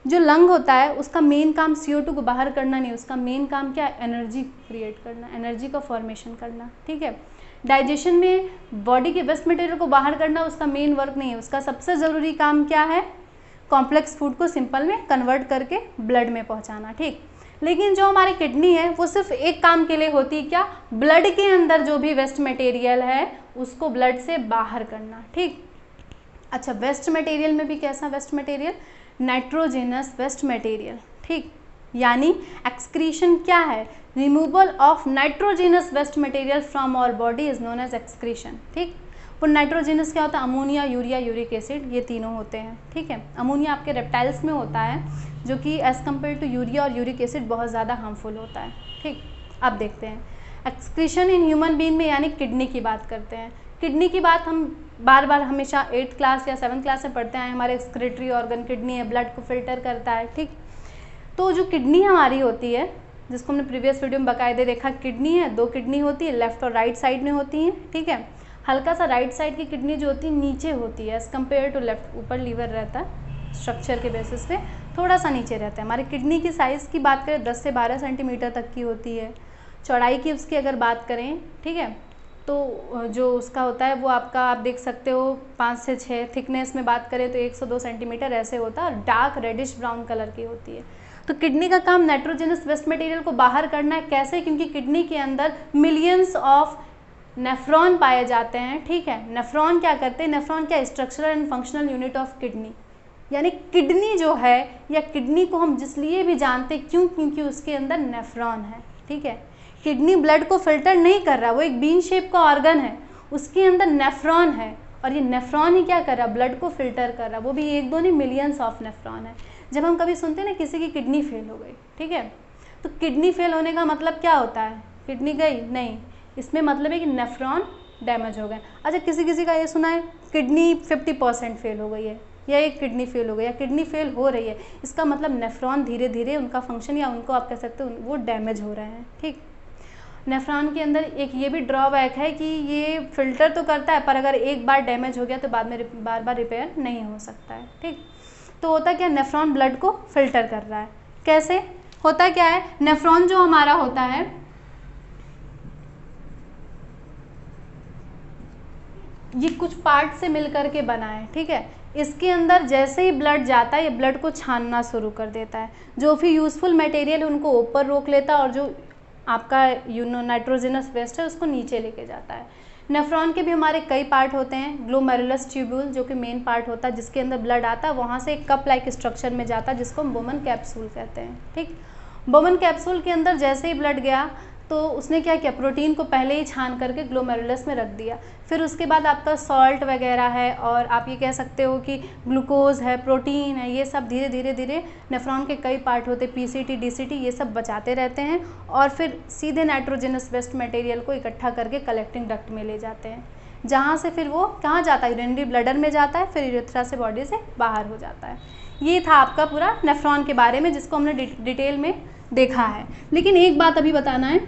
जो लंग होता है उसका मेन काम CO2 को बाहर करना नहीं, उसका मेन काम क्या है, एनर्जी क्रिएट करना, एनर्जी का फॉर्मेशन करना। ठीक है, डाइजेशन में बॉडी के वेस्ट मटेरियल को बाहर करना उसका मेन वर्क नहीं है, उसका सबसे ज़रूरी काम क्या है, कॉम्प्लेक्स फूड को सिंपल में कन्वर्ट करके ब्लड में पहुंचाना। ठीक, लेकिन जो हमारी किडनी है वो सिर्फ एक काम के लिए होती है, क्या, ब्लड के अंदर जो भी वेस्ट मटेरियल है उसको ब्लड से बाहर करना। ठीक, अच्छा, वेस्ट मटेरियल में भी कैसा waste material, nitrogenous waste material. ठीक, यानी एक्सक्रीशन क्या है, removal of nitrogenous waste material from our body is known as excretion. ठीक, वो नाइट्रोजेनस क्या होता है, अमोनिया, यूरिया, यूरिक एसिड, ये तीनों होते हैं। ठीक है, अमोनिया आपके रेप्टाइल्स में होता है जो कि एज़ कम्पेयर टू यूरिया और यूरिक एसिड बहुत ज़्यादा हार्मफुल होता है। ठीक, अब देखते हैं एक्सक्रीशन इन ह्यूमन बीइंग में, यानी किडनी की बात करते हैं। किडनी की बात हम बार बार हमेशा 8th क्लास या 7th क्लास में पढ़ते हैं, हमारे एक्सक्रीटरी ऑर्गन किडनी है, ब्लड को फिल्टर करता है। ठीक, तो जो किडनी हमारी होती है, जिसको हमने प्रीवियस वीडियो में बाकायदे देखा, किडनी है, 2 किडनी होती है, लेफ्ट और राइट साइड में होती हैं। ठीक है, हल्का सा राइट साइड की किडनी जो होती है नीचे होती है एज़ कम्पेयर टू लेफ्ट, ऊपर लीवर रहता है स्ट्रक्चर के बेसिस पे, थोड़ा सा नीचे रहता है। हमारी किडनी की साइज़ की बात करें 10 से 12 सेंटीमीटर तक की होती है। चौड़ाई की उसकी अगर बात करें, ठीक है, तो जो उसका होता है वो आपका आप देख सकते हो 5 से 6, थिकनेस में बात करें तो 102 सेंटीमीटर ऐसे होता है, और डार्क रेडिश ब्राउन कलर की होती है। तो किडनी का काम नाइट्रोजनस वेस्ट मटेरियल को बाहर करना है। कैसे, क्योंकि किडनी के अंदर मिलियंस ऑफ नेफ्रॉन पाए जाते हैं। ठीक है, नेफ्रॉन क्या करते हैं, नेफ्रॉन क्या, structural and functional unit of kidney, यानी किडनी जो है या किडनी को हम जिस लिए भी जानते हैं, क्यों, क्योंकि उसके अंदर नेफ्रॉन है। ठीक है, किडनी ब्लड को फिल्टर नहीं कर रहा, वो एक बीन शेप का ऑर्गन है, उसके अंदर नेफ्रॉन है, और ये नेफ्रॉन ही क्या कर रहा है, ब्लड को फिल्टर कर रहा है, वो भी 1-2 नहीं, मिलियंस ऑफ नेफ्रॉन है। जब हम कभी सुनते हैं ना किसी की किडनी फेल हो गई, ठीक है, तो किडनी फेल होने का मतलब क्या होता है, किडनी गई नहीं, इसमें मतलब है कि नेफ्रॉन डैमेज हो गए। अच्छा, किसी का ये सुना है किडनी 50% फेल हो गई है, या एक किडनी फेल हो गई, या किडनी फेल हो रही है, इसका मतलब नेफ्रॉन धीरे धीरे उनका फंक्शन, या उनको आप कह सकते हो वो डैमेज हो रहे हैं। ठीक, नेफ्रॉन के अंदर एक ये भी ड्रॉबैक है कि ये फिल्टर तो करता है, पर अगर एक बार डैमेज हो गया तो बाद में बार बार रिपेयर नहीं हो सकता है। ठीक, तो होता क्या, नेफ्रॉन ब्लड को फिल्टर कर रहा है। कैसे होता क्या है, नेफ्रॉन जो हमारा होता है ये कुछ पार्ट से मिलकर के बना है। ठीक है, इसके अंदर जैसे ही ब्लड जाता है ये ब्लड को छानना शुरू कर देता है, जो भी यूज़फुल मटेरियल है उनको ऊपर रोक लेता है, और जो आपका नाइट्रोजनस वेस्ट है उसको नीचे लेके जाता है। नेफ्रॉन के भी हमारे कई पार्ट होते हैं। ग्लोमेरुलस ट्यूब्यूल जो कि मेन पार्ट होता है, जिसके अंदर ब्लड आता है, वहाँ से एक कप लाइक स्ट्रक्चर में जाता है जिसको हम बोमन कैप्सूल कहते हैं। ठीक, बोमन कैप्सूल के अंदर जैसे ही ब्लड गया तो उसने क्या किया, प्रोटीन को पहले ही छान करके ग्लोमेरुलस में रख दिया। फिर उसके बाद आपका सॉल्ट वगैरह है और आप ये कह सकते हो कि ग्लूकोज है, प्रोटीन है, ये सब धीरे धीरे धीरे नेफ्रॉन के कई पार्ट होते हैं, पीसीटी, डीसीटी, ये सब बचाते रहते हैं और फिर सीधे नाइट्रोजनस वेस्ट मटेरियल को इकट्ठा करके कलेक्टिंग डक्ट में ले जाते हैं, जहाँ से फिर वो कहाँ जाता है, यूरिनरी ब्लडर में जाता है, फिर यूरेथ्रा से बॉडी से बाहर हो जाता है। ये था आपका पूरा नेफ्रॉन के बारे में, जिसको हमने डिटेल में देखा है। लेकिन एक बात अभी बताना है,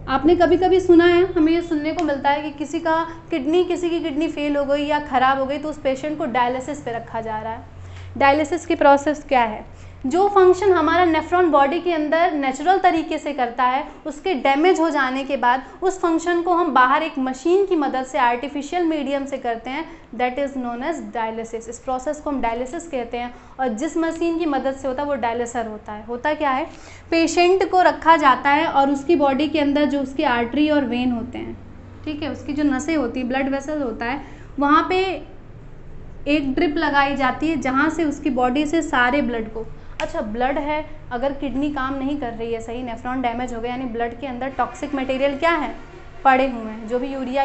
आपने कभी कभी सुना है, हमें ये सुनने को मिलता है कि किसी की किडनी फेल हो गई या ख़राब हो गई तो उस पेशेंट को डायलिसिस पे रखा जा रहा है। डायलिसिस की प्रोसेस क्या है, जो फंक्शन हमारा नेफ्रॉन बॉडी के अंदर नेचुरल तरीके से करता है, उसके डैमेज हो जाने के बाद उस फंक्शन को हम बाहर एक मशीन की मदद से, आर्टिफिशियल मीडियम से करते हैं, that is known as dialysis. इस प्रोसेस को हम डायलिसिस कहते हैं और जिस मशीन की मदद से होता है वो डायलिसर होता है। होता क्या है, पेशेंट को रखा जाता है और उसकी बॉडी के अंदर जो उसकी आर्टरी और वेन होते हैं, ठीक है, उसकी जो नसें होती हैं, ब्लड वेसल होता है, वहाँ पे एक ड्रिप लगाई जाती है जहाँ से उसकी बॉडी से सारे ब्लड को, अच्छा ब्लड है, अगर किडनी काम नहीं कर रही है सही, नेफ्रॉन डैमेज हो गया, यानी ब्लड के अंदर टॉक्सिक मटेरियल क्या है, पड़े हुए हैं, जो भी यूरिया,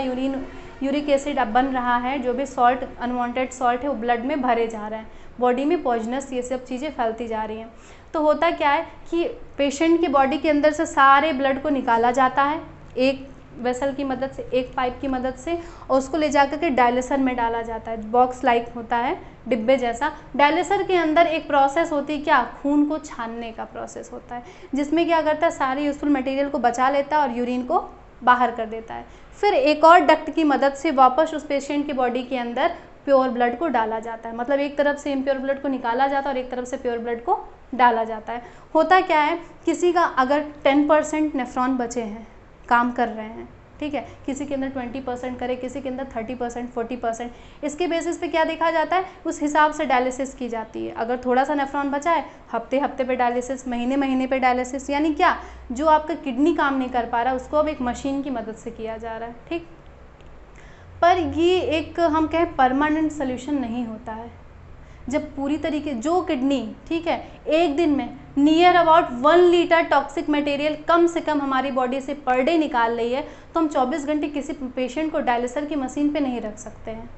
यूरिक एसिड अब बन रहा है, जो भी सॉल्ट, अनवांटेड सॉल्ट है, वो ब्लड में भरे जा रहे हैं, बॉडी में पॉइजनस ये सब चीज़ें फैलती जा रही हैं। तो होता क्या है कि पेशेंट की बॉडी के अंदर से सारे ब्लड को निकाला जाता है एक वेसल की मदद से, एक पाइप की मदद से, और उसको ले जाकर के डायलिसर में डाला जाता है। बॉक्स लाइक होता है, डिब्बे जैसा। डायलिसर के अंदर एक प्रोसेस होती है, क्या, खून को छानने का प्रोसेस होता है, जिसमें क्या करता है, सारे यूजफुल मटेरियल को बचा लेता है और यूरिन को बाहर कर देता है। फिर एक और डक्ट की मदद से वापस उस पेशेंट की बॉडी के अंदर प्योर ब्लड को डाला जाता है। मतलब एक तरफ से इम्प्योर ब्लड को निकाला जाता है और एक तरफ से प्योर ब्लड को डाला जाता है। होता क्या है, किसी का अगर 10% नेफ्रॉन बचे हैं, काम कर रहे हैं, ठीक है, किसी के अंदर 20% करे, किसी के अंदर 30%, 40%, इसके बेसिस पे क्या देखा जाता है, उस हिसाब से डायलिसिस की जाती है। अगर थोड़ा सा नेफ्रॉन बचा है, हफ्ते हफ्ते पे डायलिसिस, महीने महीने पे डायलिसिस, यानी क्या, जो आपका किडनी काम नहीं कर पा रहा उसको अब एक मशीन की मदद से किया जा रहा है। ठीक, पर ये एक हम कहें परमानेंट सोल्यूशन नहीं होता है। जब पूरी तरीके जो किडनी, ठीक है, एक दिन में near about 1 litre toxic material कम से कम हमारी बॉडी से पर डे निकाल रही है, तो हम 24 घंटे किसी पेशेंट को डायलिसर की मशीन पे नहीं रख सकते हैं।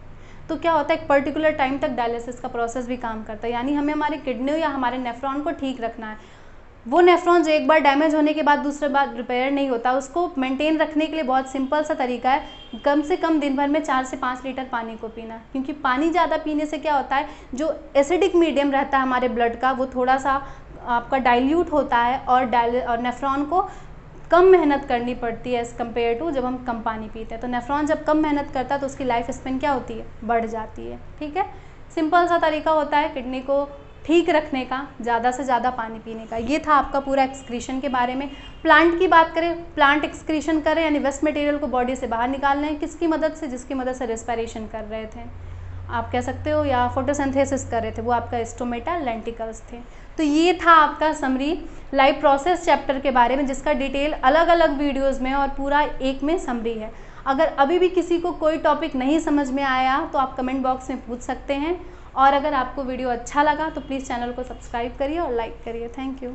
तो क्या होता है, एक पर्टिकुलर टाइम तक डायलिसिस का प्रोसेस भी काम करता है, यानी हमें हमारे किडनी या हमारे नेफ्रॉन को ठीक रखना है। वो नेफ्रॉन जो एक बार डैमेज होने के बाद दूसरे बार रिपेयर नहीं होता, उसको मेंटेन रखने के लिए बहुत सिंपल सा तरीका है, कम से कम दिन भर में 4 से 5 लीटर पानी को पीना। क्योंकि पानी ज़्यादा पीने से क्या होता है, जो एसिडिक मीडियम रहता है हमारे ब्लड का, वो थोड़ा सा आपका डाइल्यूट होता है और नेफ्रॉन को कम मेहनत करनी पड़ती है एज़ कम्पेयर टू जब हम कम पानी पीते हैं। तो नेफ्रॉन जब कम मेहनत करता है तो उसकी लाइफ स्पेन क्या होती है, बढ़ जाती है। ठीक है, सिंपल सा तरीका होता है किडनी को ठीक रखने का, ज़्यादा से ज़्यादा पानी पीने का। ये था आपका पूरा एक्सक्रीशन के बारे में। प्लांट की बात करें, प्लांट एक्सक्रीशन करें यानी वेस्ट मटेरियल को बॉडी से बाहर निकालना है, किसकी मदद से, जिसकी मदद से रेस्पिरेशन कर रहे थे आप कह सकते हो, या फोटोसिंथेसिस कर रहे थे, वो आपका स्टोमेटा लेंटिकल्स थे। तो ये था आपका समरी लाइफ प्रोसेस चैप्टर के बारे में, जिसका डिटेल अलग अलग वीडियोज़ में और पूरा एक में समरी है। अगर अभी भी किसी को कोई टॉपिक नहीं समझ में आया तो आप कमेंट बॉक्स में पूछ सकते हैं, और अगर आपको वीडियो अच्छा लगा तो प्लीज़ चैनल को सब्सक्राइब करिए और लाइक करिए। Thank you.